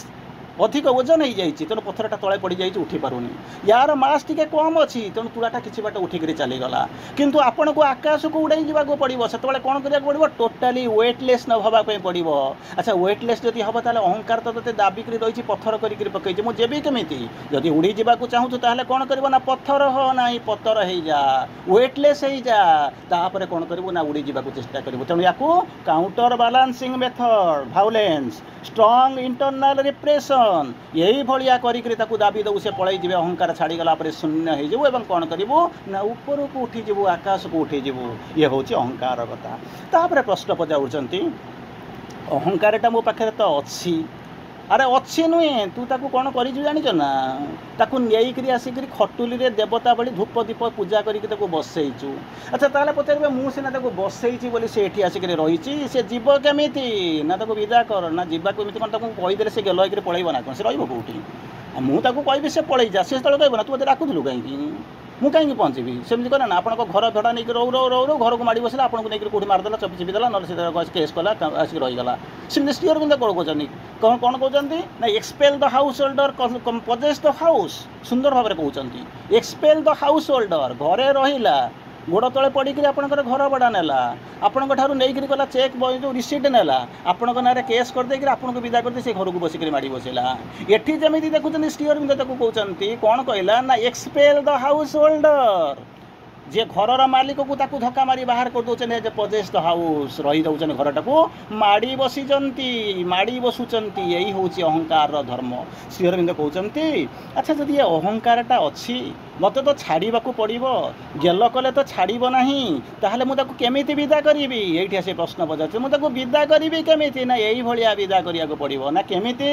अधिक ओजन हो जाए तेणु पत्थरटा तले पड़ जाए उठी पारुनी यार मास टी कम अच्छी तेणु तुलाटा किसी बाट उठिक चलीगला किंतु आपन को आकाश को उड़ाई जावाक पड़ो से कौन करा पड़ो टोटाली वेटलेस न होगापी पड़ो अच्छा वेटलेस जब हम ताले अहंकार तो ते दाबिक रही पत्थर कर पकई मुझे केमी जदि उड़ी जावाक चाहूँ ताहले कौन कर ना पत्थर हो ना पत्थर हो जा वेटलेस हो जा तापर कौन कर ना उड़ी जावाक चेष्टा कर तेणु या counterbalancing method violence strong internal repression यही भाया कर दाबी दऊ से पलि जी अहंकार छाड़ीगला शून्य हो कौन करूँ ना ऊपर को उठी जीवु आकाश को उठी जीवु ये हूँ अहंकार कथा तापर प्रश्न पचारूँ अहंकारटा मो पाखे तो अच्छी अरे अच्छी नुहे तू ताकू कौन कर जाच ना ताकू नहीं आसिक खटुली रे देवता बड़ी धूप दीप पूजा करके बसईचु अच्छा ताले पचारे मुझे बसई बोली से एठी आसिक रही से जीव केमी ना विदा कर ना जीवा केमी कौन कहीदे से गेल होकर पलैब ना कौन से रोटी मुझे कहि से पलि जा से जो कह ना तू मत डाकुलु कहीं मुझे कहीं पहुँची सेमती कह ना आप घर भड़ा नहीं रो रो रो रो घर को माड़ी बसला आपको नहीं कौटी मारदेला चपी चिपीदेला ना केस कला आसिक रहीगला सेमती श्री अरविंद कौन कहते कौन कहते ना expel the house holder possess the house सुंदर भाव में कहते एक्सपेल द हाउस होल्डर घरे रहिला गोड़ तले पड़ी आपंकर घर भड़ा नेला आपण नहीं गला चेक जो रिसीट नेला आपण ना केस करदे आपको विदा करदे से घर को बसिक माड़ी बसला एठी जमी देखुं श्री अरविंद कहते कौन कहला ना एक्सपेल द हाउस होल्डर जे घर मालिक को ताकू धक्का मारी बाहर कर दौन एज पजेस द हाउस रही दौन घरटा को माड़ी बसुंट यही हूँ अहंकार धर्म श्री अरविंद कहते अच्छा जब ये अहंकारटा अच्छी मत तो छाड़ा पड़ो गेल कले तो छाड़ब ना ताहले मुझे केमिति विदा करी ये से प्रश्न पचार मुझे विदा करी केमिति ना यही भाया विदा करिया पड़ो ना केमिति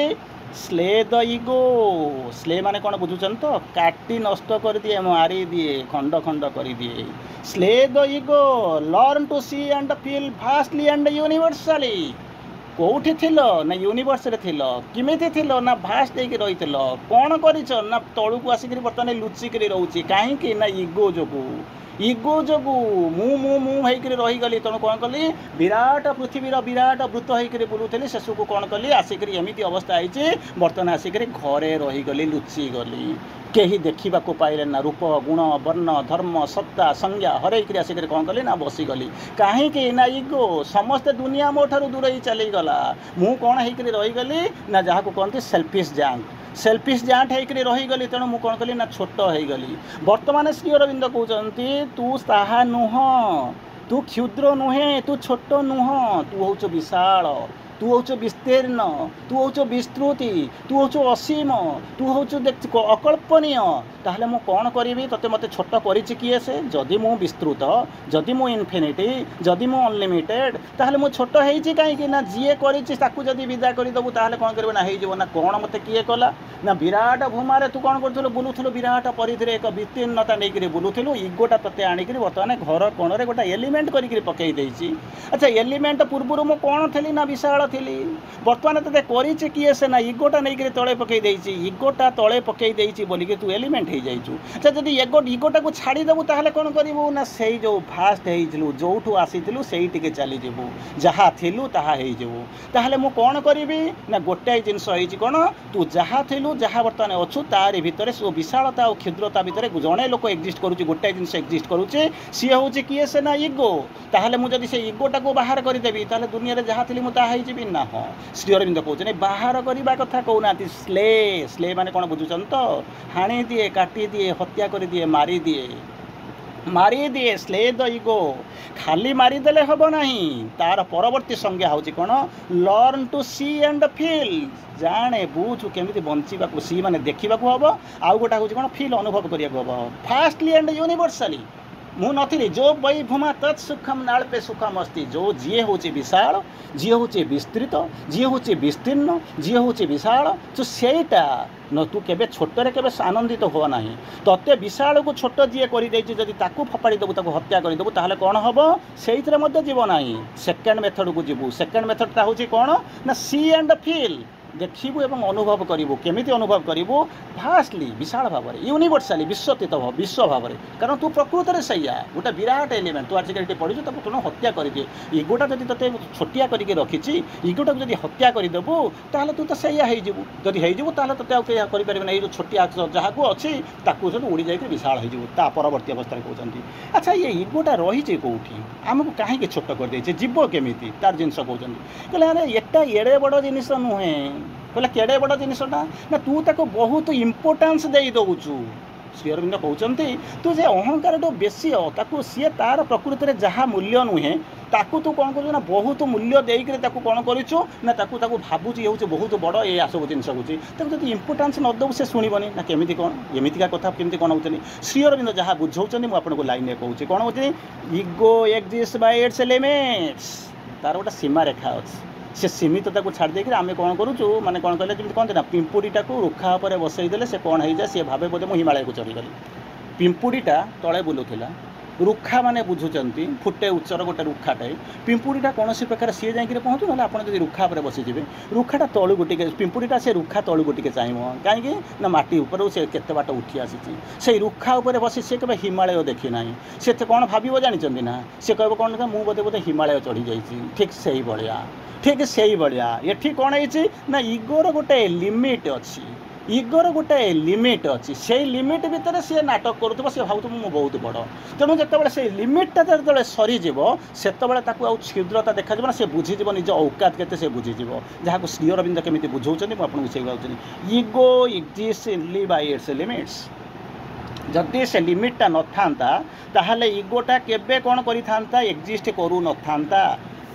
स्ले द इगो स्ले माने कौन बुझुचन तो काटी नष्ट कर दिए मारी दिए खंड खंड कर दिए slay the ego learn to see and feel vastly and universally कौटी थिल ना यूनिवर्स रे थिल किमिति थिल ना भास्ट देकी रही थिल कौन करिछ ना तळु को आसिक बर्तमान लुचिक रोचे कहीं ना इगो जो मु रहीगली तेणु कौन कली विराट पृथ्वीर विराट वृत्त होकर बुलूली शेष को कौन कली आसिक एमती अवस्था होती बर्तमान आसिक घरे रहीगली लुचिगली कहीं देखा पाइले ना रूप गुण वर्ण धर्म सत्ता संज्ञा हरैक आसिक कौन कली ना बसीगली कहीं ना इगो समस्ते दुनिया मो ठार दूर ही चलीगला मु कौन होकर रहीगली ना जहाँ को कहते सेल्फिश जाट होकर रहीगली तेणु मुझे कौन कली ना छोट होगली वर्तमान श्री अरविंद कहते तू ताहा नुह तू क्षुद्र नुहे तू छोट नुह तू हूँ विशाल तू हूँ विस्तीर्ण, तू हूँ विस्तृति, तू हूँ असीम, तू हूँ अकल्पनीय, ताहले मु कौन करी तोते मत छोट करिछि किए से? जदि मु विस्तृत, जदि मु इनफिनिटी, जदि मु अनलिमिटेड, ताहले मु छोट हेइछि काईकि ना जीए करिछि ताकू जदि विदा करि दबु ताहले कोन करबे ना हेइजिवो ना कोन मते किए कला ना विराट भूमारे तू कोन करथुलो बुलुथुलो विराट परिधिरे एक विस्तीर्णता नै करी बुलुथुलो इगोटा तते आनी करी वर्तमान घर कोणरे गोटा एलिमेंट करी करी पकई देइछि। अच्छा एलिमेंट पूर्वरु मु कोन थली ना विशाल थली, वर्तमान तते करिछि किए से ना इगोटा नै करी तळे पकई देइछि, इगोटा तळे पकई देइछि बोली कि तू एलिमेंट हे जाइछु। अच्छा जदि इगोटा को छाड़ी देबु ताहले कोन करिवु ना सेई जो फास्ट हेइथिलु जोठु आसीथिलु सेई टिके चली जेबु, जहा थिलु ताहा हेइ जेबु। ताहले मु कोन करिवि ना गोटाई जिंस हेइछि कोन तू जहा थिलु जहा वर्तमान अछु तारि भितरे सो विशालता और क्षुद्रता भितरे जणे लोक एक्जिस्ट करूछि, गोटाई जिंस एक्जिस्ट करूछि, सी होउछि किए से ना इगो। ताहले मु जदि से इगोटा को बाहर करि देबि ताहले दुनिया रे जहा थिलि मु ताहा हेइ जेबि ना। हां श्री अरविंद कहउछन बाहर करिबा कथा कहउनाति, स्ले माने कोन बुझुछन तो हाणी दिए, काटी दिए, हत्या कर दिए, मारी दिए, स्ले द इगो। खाली मारिदेले हम ना, तार परवर्ती संज्ञा हूँ कौन learn to see and feel, जाने बुझु केमिति बंचिबा, सी माने देखा हम, आउ गोटा हूँ कौन फील अनुभव करिया हम फास्टली एंड यूनिवर्सली। मु नथिली जो वै भूमा तत् सुखम नाल्पे सुखम अस्ति, जो जी हूँ विशाल, जी हूँ विस्तृत, जी हूँ विस्तीर्ण, जी हूँ विशाल, तो सेटा न तू केबे छोटरे केबे आनंदित हो ना। तते विशाल को छोट जी कर जदि ताकू फपाड़ी देबू, ताकू हत्या कर देबू, ताहले कौन हम से जीव ना। सेकेंड मेथड को जीवु, सेकेंड मेथडटा हूँ कौन ना सी एंड फील, देखू एवं अनुभव करूँ, केमिति अनुभव करूँ फास्टली विशाल भाव में यूनिवर्साली विश्वतीत विश्व भाव में, कारण तू प्रकृत में सैया गोटे विराट एलिमेंट। तू आजिकल पढ़ी तो तुम हत्या करदिए, इगोटा जब ते छोटिया करके रखी, इगोटा जब हत्या करदेबू ताहले तू तो सैया होइजिबू, जदि होइजिबू ताहले तते आउ केही करिपारिबे नै। जो छोटिया जहाँ को अच्छी ताकू सब उड़ी जाकर विशाल होइजिबू ता परवर्ती अवस्था कहते। अच्छा ये इगोटा रही कौटी, आमको कहीं छोट कर देइछे, जीव केमिति तार जिनस कहते कहले अरे एटा एड़े बड़ जिनिस नुहे, कहला केड़े बड़ जिनसटा ना तू ताको बहुत इम्पोर्टान्स दे दौचु। श्री अरविंद कहते तू जे अहंकार तो बेसी ताकू सी तार प्रकृति में जहाँ मूल्य नुहे ताकू तू कौन कर बहुत मूल्य देकर ताकू कौन करूँ ना ताकू भावुँ ये हूँ बहुत बड़ ये आसब जिन हूँ जब इम्पोर्टान्स नदेबू से शुणवनी ना केमी कौन एमतीका कथा केमी कौन होती। श्री अरविंद जहाँ बुझाऊँ मुझे लाइन में कहूँ कौन होती इगो एक्जिस्ट बाय इट्स लिमिट्स, तार गोटे सीमा रेखा अच्छी से सीमितता को छाड़ देकर आम कौन करूँ माने कौन कहले जमी कहते ना पिंपुड़ीटा को रुखा पर बसईदे से कौन हो जाए सी भावे बोधे मुझे हिमालय को चढ़ीगली। पिंपुड़ीटा तले बुलूला, रुखा माने बुझुंट फुटे उच्चर गोटे रुखाटे, पिंपुड़ीटा कौन प्रकार सी जाकर पहुँचू ना आप रुखा पर बसीजे रुखाटा तलू गोटे पिंपुड़ीटा से रुखा तलू गोटे चाहिए कहीं ना माटी उपर से केते बाट उठी आसी से रुखा उपर बसी सी के हिमालय देखी ना से कौन भाव जानते ना सी कह कौन मुझे बोधे बोधे हिमालय चढ़ी जाइए। ठीक से भाया ठीक से भाया ये कौन है ना इगोर गोटे लिमिट अच्छी, इगोर गोटे लिमिट अच्छी, से लिमिट भितर सी नाटक करूँ सी भाव मुझे बहुत बड़, तेणु जिते से लिमिटा जो सरीज से क्षुद्रता देखा ना से बुझीज निज औकात के बुझीज जहाँ को श्री अरविंद केमी बुझाऊँ मुझे से कहूँ ego exist only by its limits. जदि से लिमिटा न था ताहले इगोटा केबे कौन करिथांता एक्जिस्ट करू न था।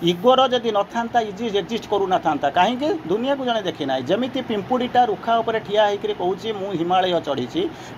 इगोर जदि न था एक्जिस्ट करू न था कहीं दुनिया को जने देखी ना जमीती पिंपुड़ीटा रुखा उपर ठिया होकर कहूँ मु हिमालय चढ़ी,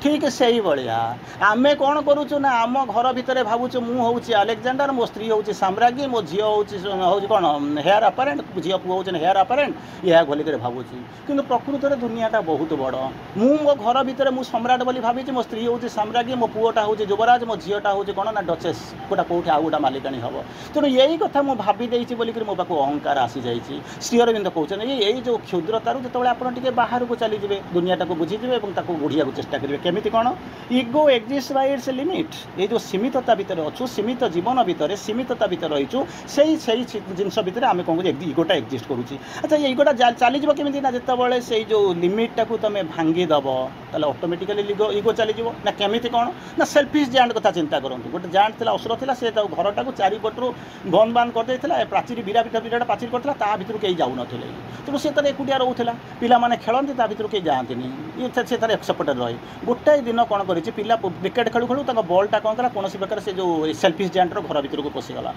ठीक से ही भाया आम कौन करूँ ना आम घर भितर भावुँ मु हूँ अलेक्जेंडर, मो स्त्री हूँ साम्राज्ञी, मो झी हूँ कौन हेयर अपारेंट, झी पुआ हूँ हेयर अपारेंट, यह गोलिक भावुँ कि प्रकृत में दुनियाटा बहुत बड़। मु मो घर भितर मु सम्राट बोली भावी, मो स्त्री हूँ साम्राज्ञी, मो पुआटा हूँ युवराज, मो झीटा हूँ कौन ना डचेस गोटा कौटे आउ गोटा मालिकाणी हम। तेणु यही कथा मुझे भावी बोलिक मो पाक अहंकार आसी जाइए। श्री अरविंद कहते हैं यही जो क्षुद्रतार जो आपटे बाहर को चलीजे दुनियाटा को बुझीजे और बुढ़िया चेष्टा करेंगे केमी कौन इगो एक्जिस्ट बाय इट्स लिमिट। ये जो सीमितता भितर अच्छु सीमित जीवन भितर सीमितता भितर रहीचु से जिनस भितर आम कौन इगोटा एक्जिस्ट करुच्ची। अच्छा ये इगोटा चलीज केमी ना जिते से जो लिमिटा को तुम भांगीदेव ताले ऑटोमेटिकली इगो चलीज ना केमी कौन ना सेल्फिश जांट कथा चिंता करूँ। गोटे जांट था असुर था से घरटा को चारिपटू बंद बांध करदे प्राचीर विरा विराट पाचीर करता ता भितर कहीं जाऊन तेणु से तार एकुटिया रोला पिलाने खेलती ता भितर कहीं जाती से तार सेपटे रहे। गोटाए दिन कौन कर पिला क्रिकेट खेलु खेलु बल्टा कौन कला कौन प्रकार से जो सेल्फिश जांटर घर भितर को पशिगला।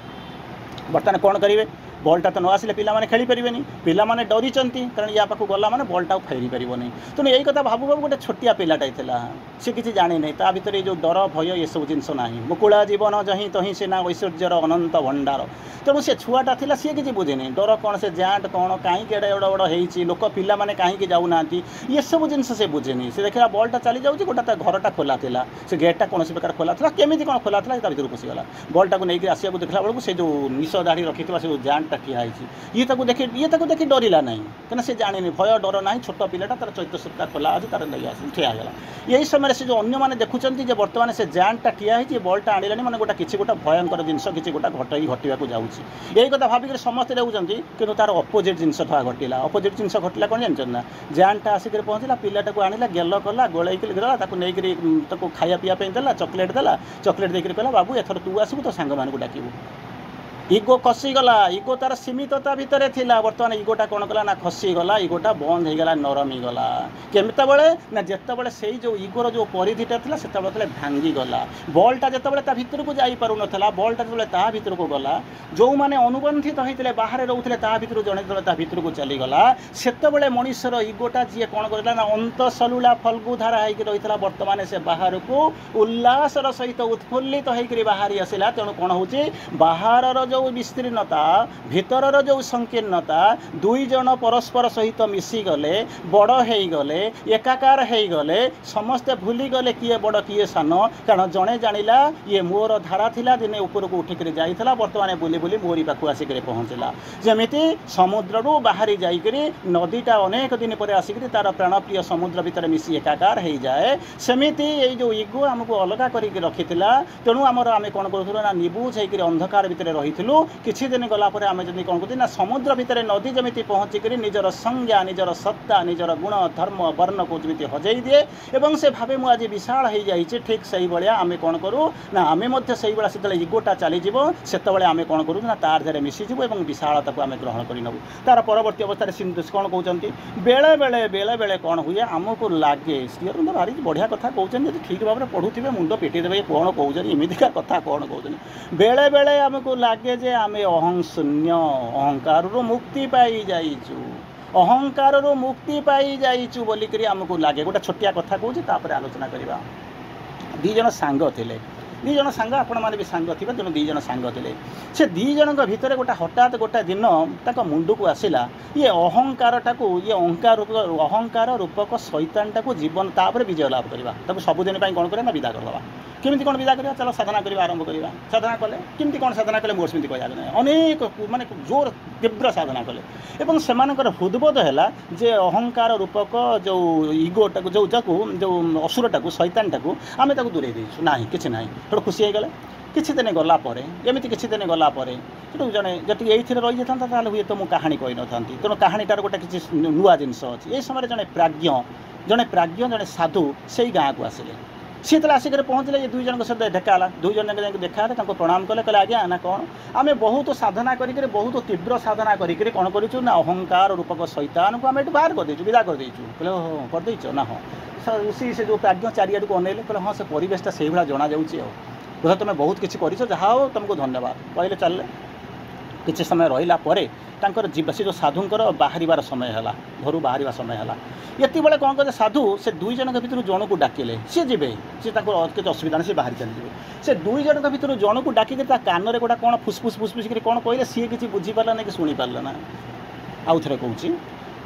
बर्तमान कौन करेंगे बल्टा तो न आसिले पिलामाने खेली परिबेनी पिलामाने डरिचंती कारण या पाखु गला माने बल्टा फेरी परिबोनी तेणु यही कथा भाबु भाबु गोटे छोटिया पिलाटाई थिला से किसी जानी नहीं ता भितर जो डर भय ये सब जिनस नाही मुकुला जीवन जही तही सेना ऐश्वर्यर अनंत भंडार तेणु से छुआटा थिला सी किसी बुझेनी डर कौन से जाट कौन कहीं एड़े एड़ बड़ होती लोक पिला माने कहीं जाऊना ये सब जिनस से बुझेनी से देखा बल्टा चली जाऊँगी गोटा घरटा खोला था से गेटा कौन प्रकार खोला था केमी कौन खोला था भर पशिगला बल्टा को लेकिन आसवा देखला बेलू से जो निश दाढ़ी रखी से जो जाटा ठिया ये देखी डरला ना कहीं से जानी भय डर ना छोट पिलाटा तार चैत्र सप्ताह खोला अच्छे तार नहीं ठियागला यही समय से जो अन्य मैंने देखुं बर्तमान से जाटा ठिया है बल्टा आने मैंने गोटा किसी गोटा भयंकर जिनस किसी गोटा घटई घटवाक जाऊँगी यही कथा भाविक समस्ते देखुं कि तार अपोजिट जिनस घटला अपोजिट जिनस घटला कौन जानते ना जाटा आसिक पहुँचला पिलाटा को आनिला गेल कला गोलैक गला खाया पीवाई देला चॉकलेट देला चॉकलेट देकर कहला बाबू एथर तू आसबू तो सांग मानू डाकू इगो खसीगला इगो तार सीमितता भितर थिला बर्तमान इगोटा कौन कला ना खसीगला इगोटा बंद हो गला नरमीगला केमता बेले ना जिते से जो इगोर जो परिधिटा था से भांगीगला बल्टा जिते ता भितर को जाई पारु नथला बल्टा जो ता भितर को गला जो मैंने अनुबंधित होते बाहर रोते ता भितर जड़े जड़े ता भितर को चलीगला से मनुष्यर इगोटा जी कौन करला ना अंतसलुला फल्गु धारा होकर रही बर्तमान से बाहर को उल्लासर सहित उत्फुल्लित होकर बाहरी आसला तेणु कौन हो बाहर जो विस्तीर्णता भितर जो संकीर्णता दुई जन परस्पर सहित मिसीगले बड़ हो गले एकाकार हो गले समस्ते भूली गले किए बड़ किए सान कारण जड़े जानिला ये मोर धारा थिला दिने ऊपर को उठिक जाइला बर्तमान बुली बुली मोरी पाखु आसिक पहुँचला जमीती समुद्र बाहरी जाकर नदीटा अनेक दिन पर आसिक तार प्राणप्रिय समुद्र भितर मिसी एकाकार हो जाए सेमिति ये जो इगो आमको अलग करके रखी तेणु आमर आम कौन करूँ ना निबुझ होकर अंधकार भितर रही किछि दिन गला पर आमे जदि कौन करते ना समुद्र भितर नदी जमीती पहुँचिक निजर संज्ञा निजर सत्ता निजर गुण धर्म वर्ण को जमीती हजई दिए एवं से भावे मु आज विशाल हो जाइए ठीक से भाया आम कौन करूँ ना आम से भाया इगोटा चलीज से आम कौन करूँ ना तार धारे मिसीजु और विशालता को आम ग्रहण कर नबू तार परवर्त अवस्था कौन कहते बेले बेले बेले बेले कौन हुए आमको लगे श्रीअरविंद भारी बढ़िया कथा कहते ठीक भाव में पढ़ुवे मुंड पिटेदेवे कौन कहते इमितिका कथा कौन कहते बेले बेले आमको लगे जे आम अहं शून्य अहंकार मुक्ति पाई जाइचु अहंकार मुक्ति पाई जाइचु बोलिक आमको लगे गोटे छोटिया कथा कहूँ आलोचना करवा दी जन सांग थिले दी जन सांग आपण मैंने भी सांग थे तेणु दी जन सांग थे से दी जन भितर गोटे हठात गोटे दिन तक मुंड को आसला ये अहंकार टाक ये अहंकार रूपक शैतान टाक जीवन तापर विजय लाभ करवा सबुदिन कौन करें ना विदा करवा केमती कौन विदा करवा चलो साधना करवा आरंभ करवा साधना कले केमती कौन साधना कले मोर सेमती कहना ना अनेक माने जोर तीव्र साधना कले एवं सेमानकर हृदबोध है जे अहंकार रूपक जो इगोटा जो जो असुरटा शैतान टाक आम दूरे देचु ना कि ना थोड़ा खुशी होगले किसी दिन गलापर एमती किसी दिन गलापर तेणु जड़े जब ये रही जाता हुए तो मुझे कहानी कही न था तेणु कहानीटार गोटे किसी नुआ जिनस अच्छी ये समय जड़े प्राज्ञ जड़े साधु से गाँव को आसिले सी तो आसिक पहुँचले ये दुई जन सहित देखाला दुई जन देखा प्रणाम कले कहले आज्ञा ना कौन आम बहुत साधना कर बहुत तीव्र साधना कर कौन करूँ ना अहंकार रूपक शैतान को आम ये बाहर करदेचु विदा करदेचु कहले करदेच ना हाँ सी से जो प्राज्ञ चारिआड़ को अनेले कहले हाँ से परिवेशटा से भाया जना जाऊँगी तुम बहुत किसी कर जहाँ हो तुमको धन्यवाद कहले चल किसी समय रहा जीव से जो साधुंकर बाहर समय है घर बाहर समय है ये बेले कौन कहते साधु से दुई जन भर जन को डाकिले सी जी सी किसी असुविधा नहीं सी बाहर चलीजे से दुई जन भर जन को डाकिक कान में गोटा कौन फुसफुस फुसफुस कौन कहले सी किसी बुझीपारा ना कि शुणिपारा ना आउ थे कहूँ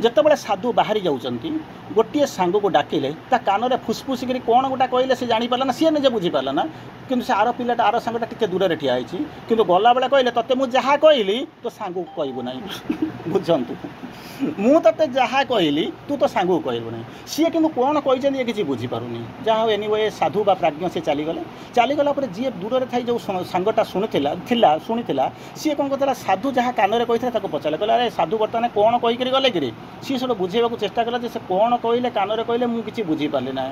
जिते साधु बाहरी जाऊँगी गोटे सांग को डाकिले कान में फुसफुस कौन गोटा कहले सी जापारा ना सी निजे बुझीपारा ना कि से आर पिलाटा आर सांगटा टिके दूर ठिया होती कि गला बेले कहले ते मुझे जहाँ कहली तो सांग को कहबू ना बुझंतु मु ते जहाँ कहली तू तो सांग को कहबू ना सी कि कौन कहते ये किसी बुझीपारूनी जहाँ हो एनिवे साधु बा प्राज्ञ से चलीगला जी दूर थी जो सांगटा शुणुला सी कौन कहता साधु जहाँ कान में कही पचारे कहले अरे साधु बर्तमान कौन कहीकि गले कि सी सब बुझेबा चेष्टा कला से कौन कहले कान कहले मुझे किसी बुझीपारे ना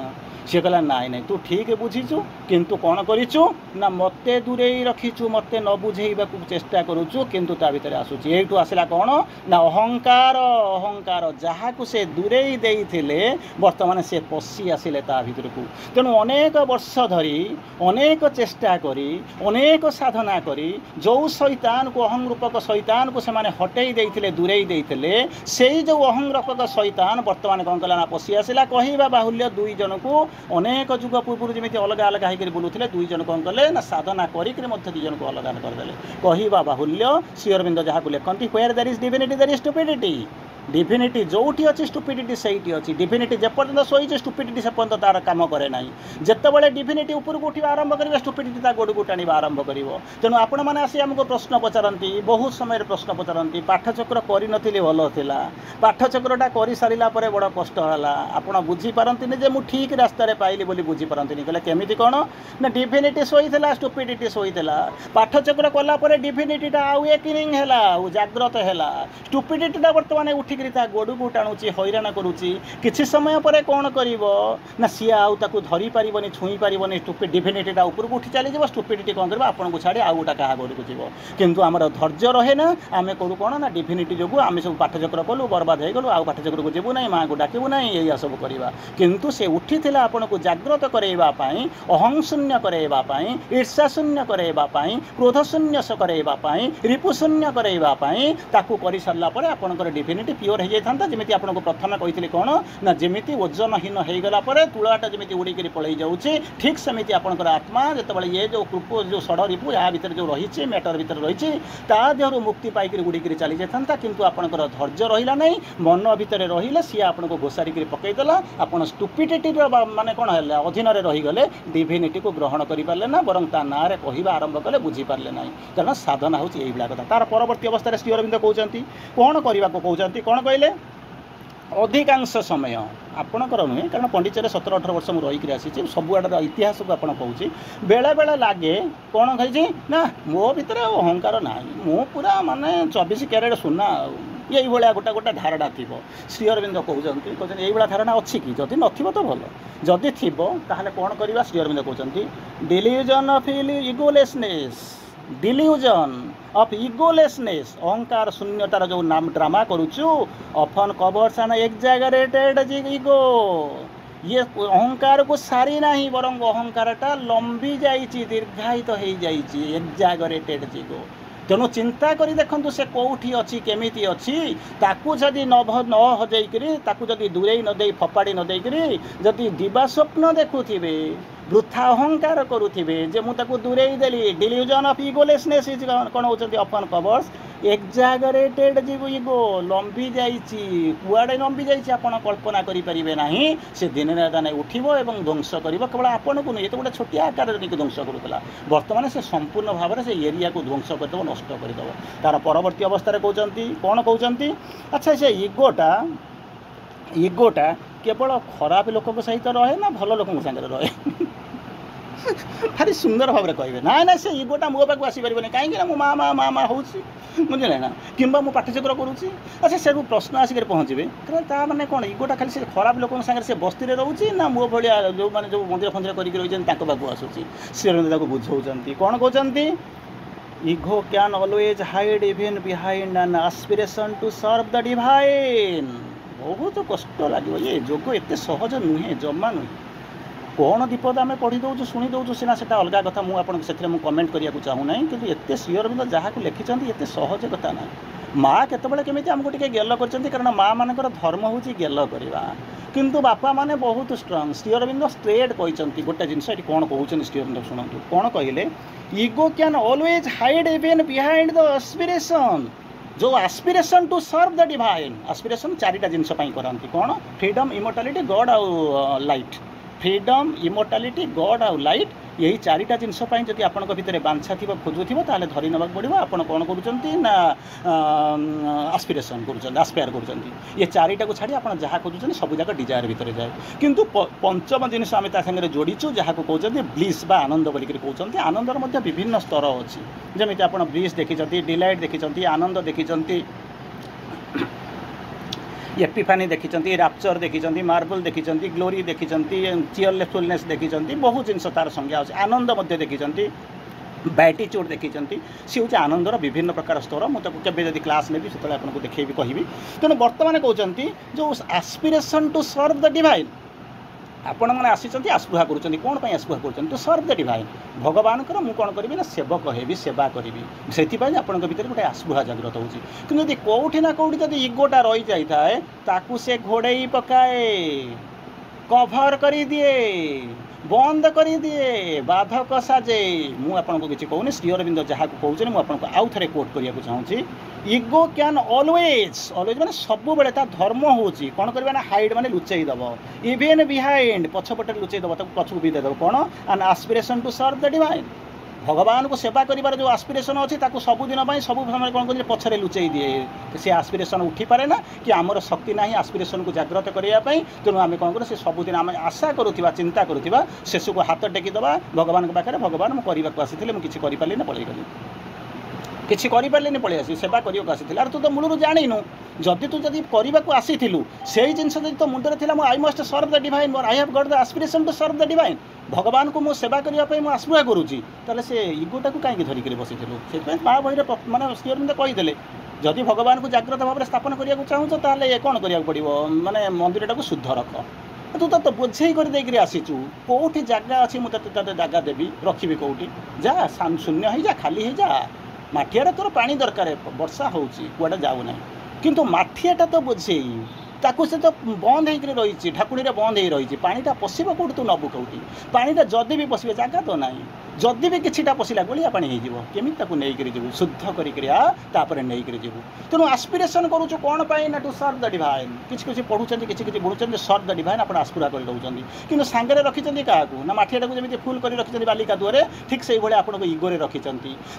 सी कहला नाई नाई तू ठीक बुझीचु किंतु कौन करिचु ना मत दूरे रखीचु मत न बुझेबा चेष्टा करुचु किंतु ता भीतर आसुची एठू आसला कौन ना अहंकार अहंकार जहाँ को से दूरे देइथिले वर्तमान से पशि आसिले ता भीतर को तेणु अनेक वर्ष धरी अनेक चेष्टा करी अनेक साधना करी जो शैतान को अहं रूपक शैतान को से हटई देइथिले दूरे देइथिले सेई जो अहं रूपक शैतान वर्तमान कौन कला ना पशि आसिला कहवा बाहुल्य दुई जन को अनेक जुग पूर्व जमी अलग अलग होकर बुलूले दुई जन कौन कले ना साधना करी दुई जन को अलग करदे कहवा बाहुल्य श्री अरविंद जहाँ को लिखती where there is divinity there is stupidity divinity जोटी अच्छी स्टुपिडिटी सही अच्छी डिफिनिटी जेपर्यंत शोचे स्टुपिडिटी से पर्यंत तार कम करे ना जितेबाला डिफिनिटी ऊपर को उठा आरंभ करेंगे स्टुपिडिटी गोड़ को टाणी आरंभ कर तेणु आपण मैंने आसी आमको प्रश्न पचारती बहुत समय प्रश्न पचारती पाठचक्र कर नी भल था पाठचक्रटा कर सारा बड़ कष्ट है आपड़ बुझीपारती जे मुझे ठीक रास्तार पाइली बोली बुझीपारती कहले केमी कौन ना डिफिनिटी शोला स्टुपिडिटी शोला पाठचक्र कलापर डिफिनिटीटा आउ एकिंग है जाग्रत है स्टुपिडिटीटा बर्तमान उठी गोड़ को टाणुची हैरान करुच्ची किसी समय पर कौन कर ना सी आउ धरी पारनी छुई पारनी डिफिनिटीटा ऊपर को उठी चली जा स्टुपिडिटी कौन कर आपन को छाड़ी आउ गोटा क्या गोड़ को जीव किंतु आमर धैर्य रहे ना आम करूँ कौन ना डिफिनिटी जो आम सब पाठचक्र कलु बर्बाद हो गलु आउ पाठचक्र को जीवु ना माँ को डाकबू ना या सब करवा किंतु से उठी आपन को जाग्रत करवाई अहं शून्य करवाई ईर्षा शून्य करवाई क्रोध शून्य करवाई रिपु शून्य करवाई ताकू कर सारा आपंकर डिफिनिटी प्योर हो जाता जमी आपको प्रथम कही कौन ना जमी ओजनहीन हो गला तुलाटा जमी उड़ीक पलि जाऊँगी ठीक सेमती आपंकर आत्मा जिते ये जो कृप जो षड़ रिपु या भर जो रही मैटर भर रही देहर मुक्ति पाइक उड़ीक चली जाता किंतु आपंकर धैर्य रहा नहीं मन भितर रही सी आपको घोषारिक पकईदेला आप स्टुपिडिटी माने कौन है अधीन रहीगले डिविनिटी को ग्रहण करें ना बर ता ना कह आरंभ कले बुझीपारे ना कारण साधना हूँ यही कथा तार परवर्ती अवस्था श्री अरविंद कहते कौन करने को कहते कौन कहले अधिकांश समय आपणकर नुहे कारण पंडिचेरी 17-18 वर्ष मुझे रहीकि आसी सबुआड़ इतिहास को आपड़ कहूँ बेले बेले लगे कौन कही ना मो भितर अहंकार ना मु पूरा माने 24 कैरेट सुना यही भाया गोटा गोटा धारणा थी श्री अरविंद कहते कहते यही धारणा अच्छी कि जदि न तो भल जदि थी ताहले कौन करवा श्री अरविंद कहते delusion of egolessness delusion of egolessness अहंकार शून्यतार जो नाम ड्रामा करुचु often covers an exaggerated ego ये अहंकार को सारी ना बरंग अहंकारटा लंबी जाइए दीर्घायित हो जाइए एग्जैगरेटेड इगो तेणु चिंता करी देखंतु से कौटी अच्छी केमिति अच्छी ताकू जदि न हजैकरी ताकू जदि दूरे न दे फपाड़ी न देकरी जदि दिवा स्वप्न देखुथिबे वृथा अहंकार करुथिबे जे मु ताकू दूरे देली डिल्यूजन ऑफ इगोलेसनेस इज कौन होचंती अपन कवर्स एग्जैगरेटेड जीव इगो लंबी जाइछि कुआडे लंबी जाइछि आपण कल्पना करि परिबे नाही से दिन रात नै उठिबो एवं ध्वंस करिबो केवल आपण को नहीं तो गोटे छोटिया आकार रे ध्वंस करूला वर्तमान से संपूर्ण भाव से एरिया को ध्वंस करदेव नष्ट करदेव तार परवर्ती अवस्था कहते कौन कहते अच्छा से इगोटा केवल खराब लोक सहित रहे ना भल लोक सागर रहे भारी सुंदर भाव में कहे ना ना से इगोटा मो पाक आसपारे कहीं मो माँ माँ माँ माँ होची बुझे ना कि पाठचक्र करुँची अच्छा से प्रश्न आसिक पहुँचे मैंने कौन इगोटा खाली से खराब लोक सागर से बस्ती में रोचे ना मो भाया जो मैंने जो मंदिर फंदिर करके रही पाक आसूसी श्री अरविंद बुझाऊँ कौन कहते ego can always hide even behind an aspiration to serve the divine बहुत कष्ट लगे ये जोग एत सहज नुहे जमा नुहे कौन विपद आम पढ़ी दौचु शुणी दौचु सीना से अलग कथा मुझे कमेंट करने को चाहूना कि एत श्री अरविंद जहाँ को लिखिं एत सहज कथा ना माँ केतबेले केमिति आमको टिके गेल करछन्ती कारण माँ मानकर धर्म होची गेल करवा किंतु बापा माने बहुत स्ट्रांग श्री अरविंद स्ट्रेट कहते गोटे जिनस ये कौन कहते श्री अरविंद शुणु कौन कहले ego can always hide even behind the aspiration जो aspiration to serve the divine aspiration चारिटा जिनस करती कौन फ्रीडम इमोर्टालिटी गॉड आउ लाइट फ्रीडम इमोर्टालिटी गॉड आउ लाइट यही चारिटा जिनस जब आपण भितर बांछा थी खोजुव ताले धरी नवा पड़ो आप कौन करा एस्पिरेशन आस्पायर कर ये चारिटा को छाड़ी आप जहाँ खोजुं सब जाक डिजायर भितर जाए किंतु पंचम जिनस आम सागर जोड़ीचु जहाँ को कहते ब्लिस बा आनंद बोलिक कहते आनंदर विभिन्न स्तर अच्छी जमी आप ब्लिस देखी डिलाइट देखी आनंद देखी एपिफानी देखी, रैप्चर देखी, मार्बल देखी, ग्लोरी देखी, चियरफुलनेस देखी, बहुत जिन तार संज्ञा अच्छे, आनंद देखी, बैटिट्यूड देखी, सी हूँ आनंदर विभिन्न प्रकार स्तर। मुझे केवे क्लास नेबी से आपको देखी कहि। तेणु बर्तमान कहते जो aspiration to serve the divine, आपण मैंने आसी आस्पृहा करुँच कौन पर आस्पृहा करुँच टू सर्व द डिवाइन, भगवान मुझे कौन करी ना सेवक हेबी, सेवा करी से आपण भर गोटे आस्पृहा जागृत होची। कि कौटी ना कौटी जब इगोटा रही जाए ताकू से घोड़े पकाए, कभर कर दिए, बंद कर दिए, बाधक साजे। मुझे किसी कहूनी, श्री अरविंद जहाँ कहते मुझे आउ थे कोट करने को चाहूँगी, इगो कैन ऑलवेज ऑलवेज माने सब बेले धर्म होची कौन करबा ना हाइड माने लुचई दब, इवेन बिहाइंड पछपटे लुचई दब, पछक भी देदब कौन an aspiration to serve the divine. भगवान को सेवा करिबार जो एस्पिरेशन अच्छी सबुदिन सब समय कौन कर पछरे लुचई दिए, से एस्पिरेशन उठी पारे ना कि आमर शक्ति ना एस्पिरेशन को जागृत करने। तेणु आम कौन कर सबुदिन आम आशा करुवा चिंता करुवा शेष को हाथ टेकिदबा भगवान पाखे, भगवान मुझे करने आसी मुझे करें पलैगली, किसी करें पलि आसी सेवा करने को आसी। अरे तू तो मूलर जाणीनु, जदि तू जब करने को आसी से जिनस तो मुंडे थी I must serve the divine, मोर I have got the aspiration to serve the divine, भगवान को मुझे सेवा करने मुझे आस्पृहा करुँची, ताले से इगोटा को कहीं धरिक बसी से माँ बही मानते श्री अरविंद कहीदे जदि भगवान को जागृत भाव में स्थापन करने को चाहूँ ताले कौन करा पड़ो माने मंदिर टाक शुद्ध रख। तू तो बोझे कर आसीचु कौटी जगह अच्छी मुझे जगह देवी रखी कौटी जा शून्य हो जा खाली हो जा। माठिया तोर पानी दरकार वर्षा होड़ा जाऊना किंतु माठियाटा तो बोझे ताकू से तो बंद हो रही ढाकुणी बंद हो रही पानीटा पशिब कौट तू नबू कौटी पानीटा जदि भी पशिबे जगह तो ना जदि भी किछिटा पशिला गोलिया पानी होमी नहीं जीव शुद्ध कर नहीं जीव। तेणु एस्पिरेशन करूँ कौन पाई ना टू सर्व द डिवाइन। किसी पढ़ुं किसी पढ़ुं सर्व द डिवाइन आप आस्पृहा कर दौरान कि सांगे रखिंट क्या ना माठियाटा को जमी फुल कर रखिंट बालिका दुआरे ठीक से भाई आपको इगोरे रखिंट।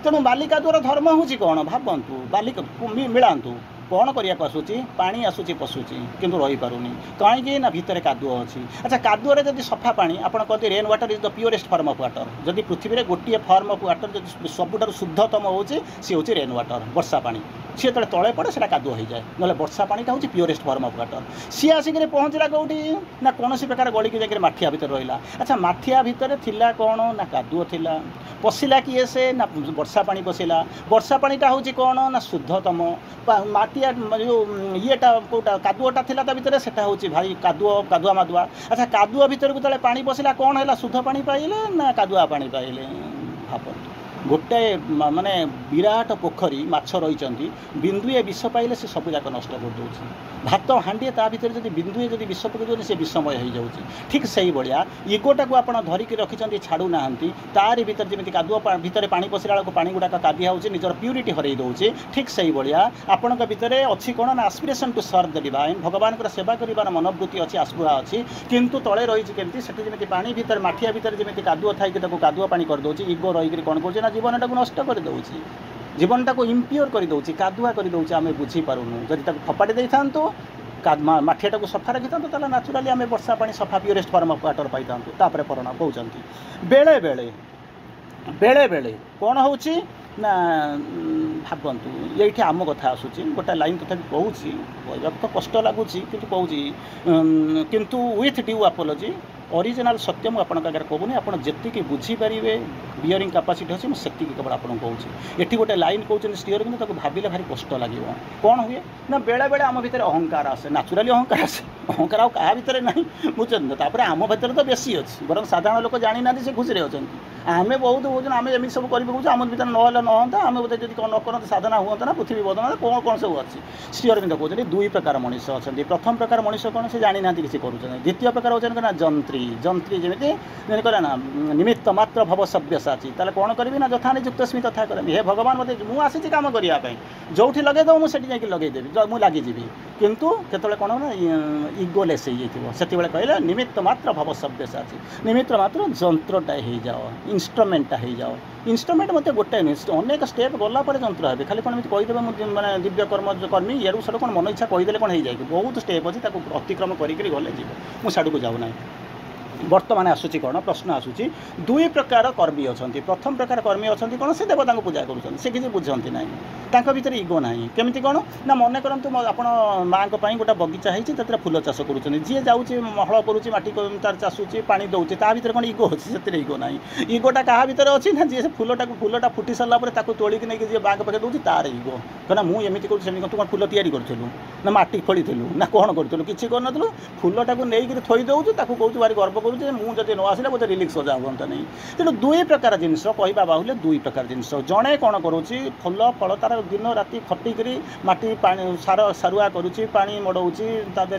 तेणु बालिका दुआर धर्म हूँ कौन भावतु बालिका मिलातु कौन करने को आसूची पानी आसूची पशुची किंतु रही पारुनी कहीं ना भितर कादुओ अच्छी। अच्छा कादुओ जब सफा पानी आप कहते rain water is the purest form of water. जदि पृथ्वी में गोटे फॉर्म ऑफ वाटर जो सबुठ शुद्धतम होची सी हूँ रेन वाटर वर्षा पानी सी जो तले पड़े से कादुओ हो जाए ना वर्षा पानीटा हूँ प्योरेस्ट फॉर्म ऑफ वाटर। सी आसिक पहुँचला कौटी ना कौन प्रकार गलिकी जाकर माठिया भितर रहा। अच्छा माठिया भितर थिला कौन ना कादुओ थिला पशिला किए से ना वर्षा पानी पशिला वर्षा पानीटा हूँ कौन ना शुद्धतम माटिया जो येटा कौटा कादुओटा थिला ता भितर सेटा हूँ भाई कादुओ कादुआ मादुआ। अच्छा कादुआ भितर को तले पानी पशिला कौन है शुद्ध पानी पाइले ना कादुआ पानी पाइले भावतु गोटे माने विराट पोखरी माछ रही बिंदुए विष पाइले से सब जाक नष्ट कर दूसरी भात हांडी ता भीतर जब बिंदुए जब विष पकड़ से विषमय हो जाऊँगी। ठीक से भाया इगोटा को आप धरिक रखिंट छाड़ू ना तारि भीतर जमी कादुआ भितर पानी पशिला बेलू पानी गुड़ाक कादिया हो निजर प्यूरीटी हरई दौर। ठीक से भाया आपण भितर अच्छी कौन ना aspiration to serve the divine भगवान सेवा कर मनोवृत्ति अच्छी आस्पृहा अच्छी किंतु तले रही केमती से जमी पानी भीतर माठिया भीतर जमी कादुआ थी कादुआ पानी कर दूसरी इगो रही कौन कर जीवनटा को नष्ट कर दूसरी जीवनटा को इम्प्योर कर दूसरी कादुआ कर दूसरी आम बुझीपारूनु। जब फपाड़ी दे था माठियाटा को सफा रखी था नाचुराली आम वर्षा पानी सफा प्योरेस्ट फॉर्म ऑफ वाटर पाई था परण कहते बेले बेले बेले बेले कौन हो ना भावतु ये आम कथा आसूँ गोटे लाइन तथा कहूँ कहवाक तो कष्ट लगुच किंतु विथ ड्यू अपोलोजी ओरिजिनल सत्य मुझे आपंक आगे कहूनी आप जी बुझीपारे बियरिंग कैपेसिटी अच्छी मुझे केवल आपको कहूँ। ये गोटे लाइन कहते स्टीयर कि भाविले भारी कष्ट लगे कौन हुए ना बेले बेले आम भीतर अहंकार आसे नाचुराली अहंकार आसे अहंकार आ क्या भितर ना बुझे आम भीतर तो बेसी अच्छी बर साधारण लोक जानी ना से खुशी अच्छा आम बहुत हूँ आम एम सब करूँ आम भीतर ना नहता आम बोधे जब न करते साधना हुआ ना पृथ्वी बदना कौन कौन सब अच्छी। श्री अरविंद कहते दुई प्रकार मनीष अच्छा प्रथम प्रकार मनीष कौन से जानी ना किसी करूँ द्वितीय प्रकार होती ना जंत्री जंत्री जमी कह ना निमित्त मात्र भव सव्यसाची ताले कौन करी ना यथा निजुक्त स्मी तथा करमी हे भगवान मत मुझे कम करने जो लगेदेव मुझे जाकि लगेदेवी मुझे लगिजी किंतु केतले कौन ना इगोलेस से कहले निमित्त मात्र भव सव्यसाची निमित्त मात्र जंत्रटा हो जाओ इन्स्ट्रुमेंटा हो जाओ इन्स्ट्रुमेंट मत गोटे नुह अनेक स्टेप गलापर जंत्र है खाली कौन कहीदेवे मैंने दिव्य कर्म कर्मी यारू सारू कौन मन इच्छा कहीदे कौन हो जाए बहुत स्टेप अच्छी अतिक्रम करें गले जीव मुझे को जाऊना बर्तमान आसूची कौन प्रश्न आसूची दुई प्रकार कर्मी अच्छा प्रथम प्रकार कर्मी अच्छा कौन से देवता को पूजा करुँच से किसी बुझती ना भर इगो ना केमी कौन ना मन करूँ आप माँ गोटे बगीचा होती फूल चाष करुँच जी जाऊँगी हल करुँच मटी तार चाषुची पा दौर ता भर कौन इगो अच्छी से इगो ना इगोटा क्या भितर अच्छी ना जी फूलटा फुटी सारापर तोलिक नहीं जी बाग पाखे दूसरी तार इगो कहना मुझे करूँ तू कौन फूल तैयारी करूँ ना माटी खोलू ना कौन करूँ किसी करूँ फूलटा को लेकिन थोई देवु कहूँ भारी गर्व करुँचे मुझे न आसला मुझे रिलीक्स सजा हाँ नहीं तेणु दुई प्रकार जिनस कहवा बाहुले दुई प्रकार जिनस जड़े कौन करुँची फूल फल तार दिन राति खटिक माटी पानी सारुआ करुँची पानी मड़ाऊँची तादे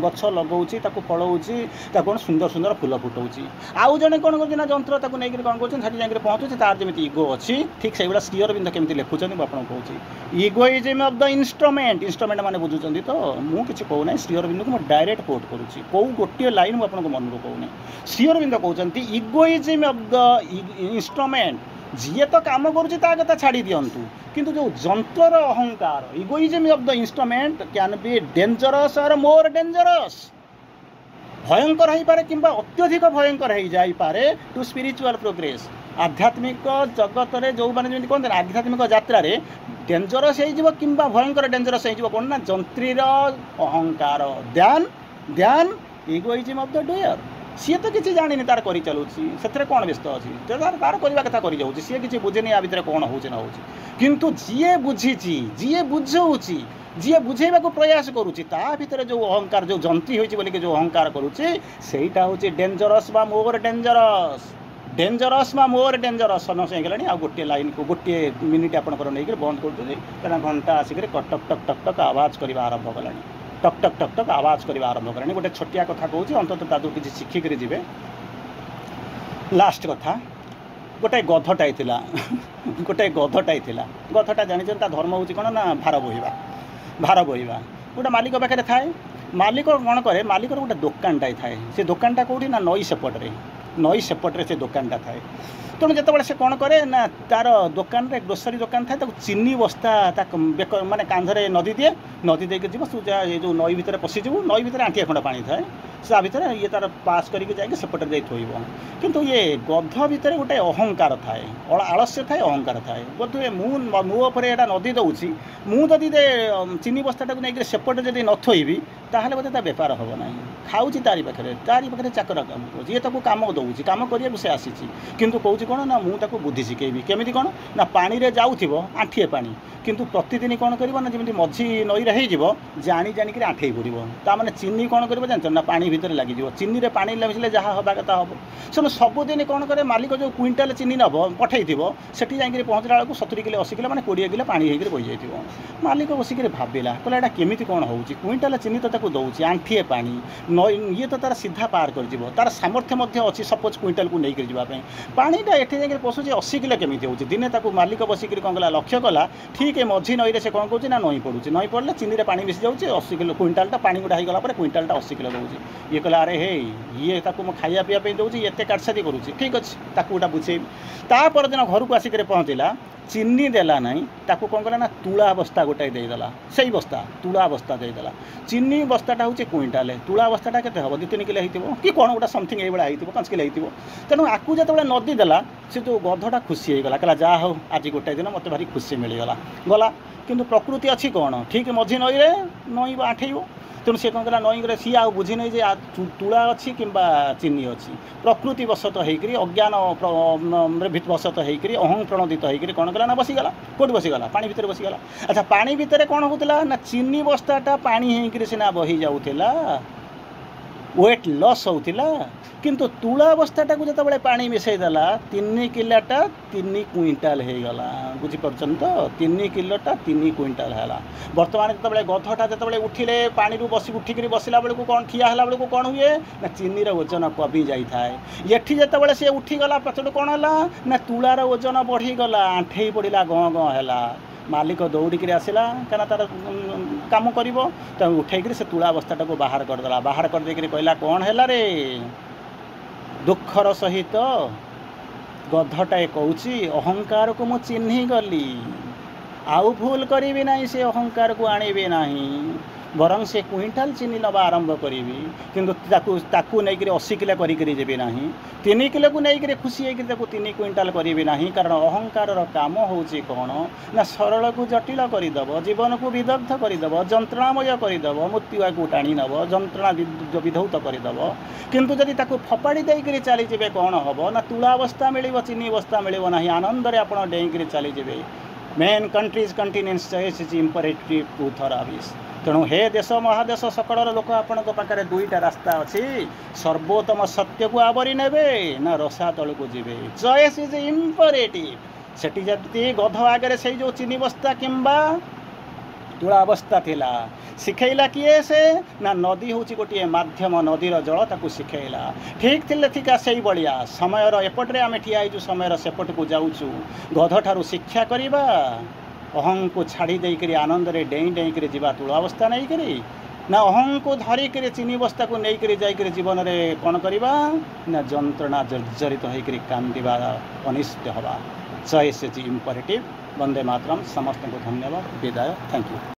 गछ लगाऊँची फलाऊँची कौन सुंदर सुंदर फूल फुटाऊँची आउ जड़े कौन कर जंत्र नहीं कौन कर पहुँचुचे तार जमी इगो अच्छी ठीक से श्रीअर बिंद केमी लिखुँच आपको कहूँ egoism of the instrument instrument मैंने बुझुंट तो मुझे कहूना श्रीअर बिंद को डायरेक्ट कोट करुँची कौ गोटे लाइन मुझे आपको मन कहूना श्रीअर बिंद कहते इगोइजम ऑफ द इंस्ट्रूमेंट जी तो कम करुँचा छाड़ी दिंतु किंतु जो जंतर अहंकार egoism of the instrument can be dangerous और मोर डेंजरस भयंकर हो पारे कि अत्यधिक भयंकर हो जाए टू स्पिरिचुअल प्रोग्रेस आध्यात्मिक जगत में जो मैंने कहते हैं आध्यात्मिक यात्रा डेंजरस हो भयंकर डेंजरस हो कौन ना जंत्रीर अहंकार ध्यान ध्यान इगोइजम ऑफ द डूयर सी तो किसी जानी तार कर चलुची से कौन व्यस्त अच्छी तार करवा कथा कर सी किसी बुझेनि आ भर कौन हो किंतु जी बुझी जी बुझाऊँगी जी बुझेबा को प्रयास करुँची ता भीतर जो अहंकार जो जंत्री होती बोलिक जो अहंकार करुँचे सेटा हूँ डेंजरस बा मोर डेंजरस डेंजरस बा मोर डेंजरस समय से गला गोटे लाइन को गोटे मिनिट आपंकर नहीं बंद कर घंटा आसिक टक टक टक टक आवाज करवा आरंभ कला टक टक टक टक आवाज करवा आरंभ कला गोटे छोटिया कथा कहूँ अंततः तादू किसी शिखिक जी लास्ट कथा गोटे गधटाई गोटे गधटाई गधटा जानी धर्म हूँ कौन ना भार बोहिबा गोटे मालिक पाखे थाए मालिक कौन करे मालिक गोटे दुकानटाई थाए से दुकानटा कौटी ना नई सेपटे से दुकानटा थाए तेणु जो से कौन करे ना तार दुकान रे ग्रोसरी दुकान थाए चीनी बस्ता माने कांधरे नदी दिए नदी देके जीव ये जो नई भितर पशिजु नई भितर आंठिए खंड पानी थाए से भितर ये तार पास करके जाए सेपटे जा थोब किंतु ये गध भितर गोटे अहंकार थाए आलस्य थाए अहंकार थाए बोधे मुझे यहाँ नदी दूसरी मुझे चीनी बस्ता को लेकिन सेपटे जब न थोबी ताहले बोधे ता बेपार हम ना खाऊँगी तारी पाखे चाकर काम कर ये ताको काम दूसरी काम करिया से आसी किंतु कहूँ कौन ना मुझे बुद्धि शिखेबी केमी कौन ना पानी रे जाऊथिबो आंठिए पानी किंतु प्रतिदिन कौन कर ना जमी मझी नई हो जाणी जाणिक आंठे पड़ो ताने चीनी कौन कर जानते ना पानी भितर लगे चीनी रे पानी मिसले जहाँ हवा कथा हम से सबुदिन कौन करे मालिक जो क्विंटाल चीनी नब पठे सेठी जाकि पहुँचला बेलू 70 किलो 80 किलो मैंने 20 किलो पानी होकर बही जाइए मालिक बसिक भाविला कहला यहाँ केमी कौन हो क्विंटाल चीनी तो दौर आंठिए पानी ये तो तार सीधा पार कर तार सामर्थ्य अच्छी सपोज क्विंटाल को लेकर जावाई पानीटा एठी जाकि पशुचे 80 किलो केमी हो दिने मालिक बसिक कौन कला लक्ष्य कला ठीक मझी नई से कौन कौन ना नई पड़ू नई पड़े चीनी पानी मिसी जाऊँगी 80 किलो क्विंटालटा पानी गुड़ा होगा क्विंटालटा 80 किलो दूसरी ये कहला अरे हे ये खाया पीवा दूसरी एत काटसादी करुँची ठीक अच्छे ताकू गोटा बुझेबी तापर दिन घर को आसिक पहुँचला चीनी देला नहीं ताकू कौन कला ना तुला बस्ता गोटाए देदेला से बस्ता तुला बस्ता देदेला चीनी बस्ताटा हूँ क्विंटाल तुला बस्ताटा के हम 2-3 किलो हो कि कौन गोटा समथिंग ये 5 किलो हो तेणु आकू जो नदी देला से जो गधटा खुशी होगला कहला जा हो आज गोटाए दिन मत भारी खुशी मिलगला गला किंतु प्रकृति अच्छी कौन ठीक मझी नई नई आठेब तेणु सी कौन कला नई सी आ बुझी नहीं जे तुला अच्छी कि चीनी अच्छी प्रकृति वशत होकर अज्ञान वशत होकर अहं प्रणोदित होकर कौन कला ना बसीगला कौट बसीगला पानी भितर बसीगला अच्छा पानी भितर कौन होता ना चीनी बस्ताटा पानी होकर सीना बही जाऊला वेट लॉस होता किंतु तुला बस्ताटा को जो पानी मिसईदेला 3 किलोटा 3 क्विंटाल हो गला बुझीपार तो 3 किलोटा 3 क्विंटाल है बर्तमान जो गधटा जो उठिले पानी बस उठिक बसला बेलू कौन ठिया बेलू कौन हुए ना चीनी ओजन कमी जाए ये जो सी उठीगला पचड़ कौन है ना तुलार ओजन बढ़ीगला आंठे पड़ा गँ गँ है मालिक दौड़िक आसला क्या तार कम कर उठेक से तुला बस्ताटा को बाहर करदेला बाहर कर कहला कौन है रे दुखर सहित गधटाए कहूँ अहंकार को मुझे चिन्ही गली आउ भूल करी ना से अहंकार को आनी ना बरं से क्विंटाल चीनी नवा आरंभ करी किंतु ताकू नहीं 80 किलो करी जेबी ना 3 किलो को नहीं खुशी होकर 3 क्विंटाल करी ना कारण अहंकार काम होची कौन ना सरल को जटिल करदेव जीवन को विदग्ध करदेव जंत्रणामय करदेव मृत्यु को टाणी नब जंत्रणा विधौत करदेव किंतु जदि ताकू फपाड़ी देकर चलीजे कौन हम ना तुला अवस्था मिल चीनी अवस्था मिल ना आनंद में आप डेईकर चलीजे main countries continents choice is imperative to थराविस तेणु हे देश महादेश सकल लोक आपण पाखे दुईटा रास्ता अच्छी सर्वोत्तम सत्य को आवरी नेबे ना रसा तल को जीवे चॉइस इज इंपरेटिव सेठी जदि गध आगे से जो चीनी बस्ता किंबा तुला अवस्था थिला शिखेला किए से ना नदी हूँ गोटे मध्यम नदीर जल ताकू शिखेला ठीक थिले ठीक से भाया समय एपटे आम ठिया समय सेपट को जाऊँ गध ठारू शिक्षा करवा अहं को छाड़ी देकर आनंद रे डेई डेई कर जीवा तुला अवस्था नहीं करी ना अहं को धरिक चीनी बस्ता को लेकर जाकर जीवन में कौन करवा ना जंत्रणा जर्जरित होकर कांदा अनिष्ट हवा choice is imperative Vande Mataram समस्त को धन्यवाद विदाय थैंक यू।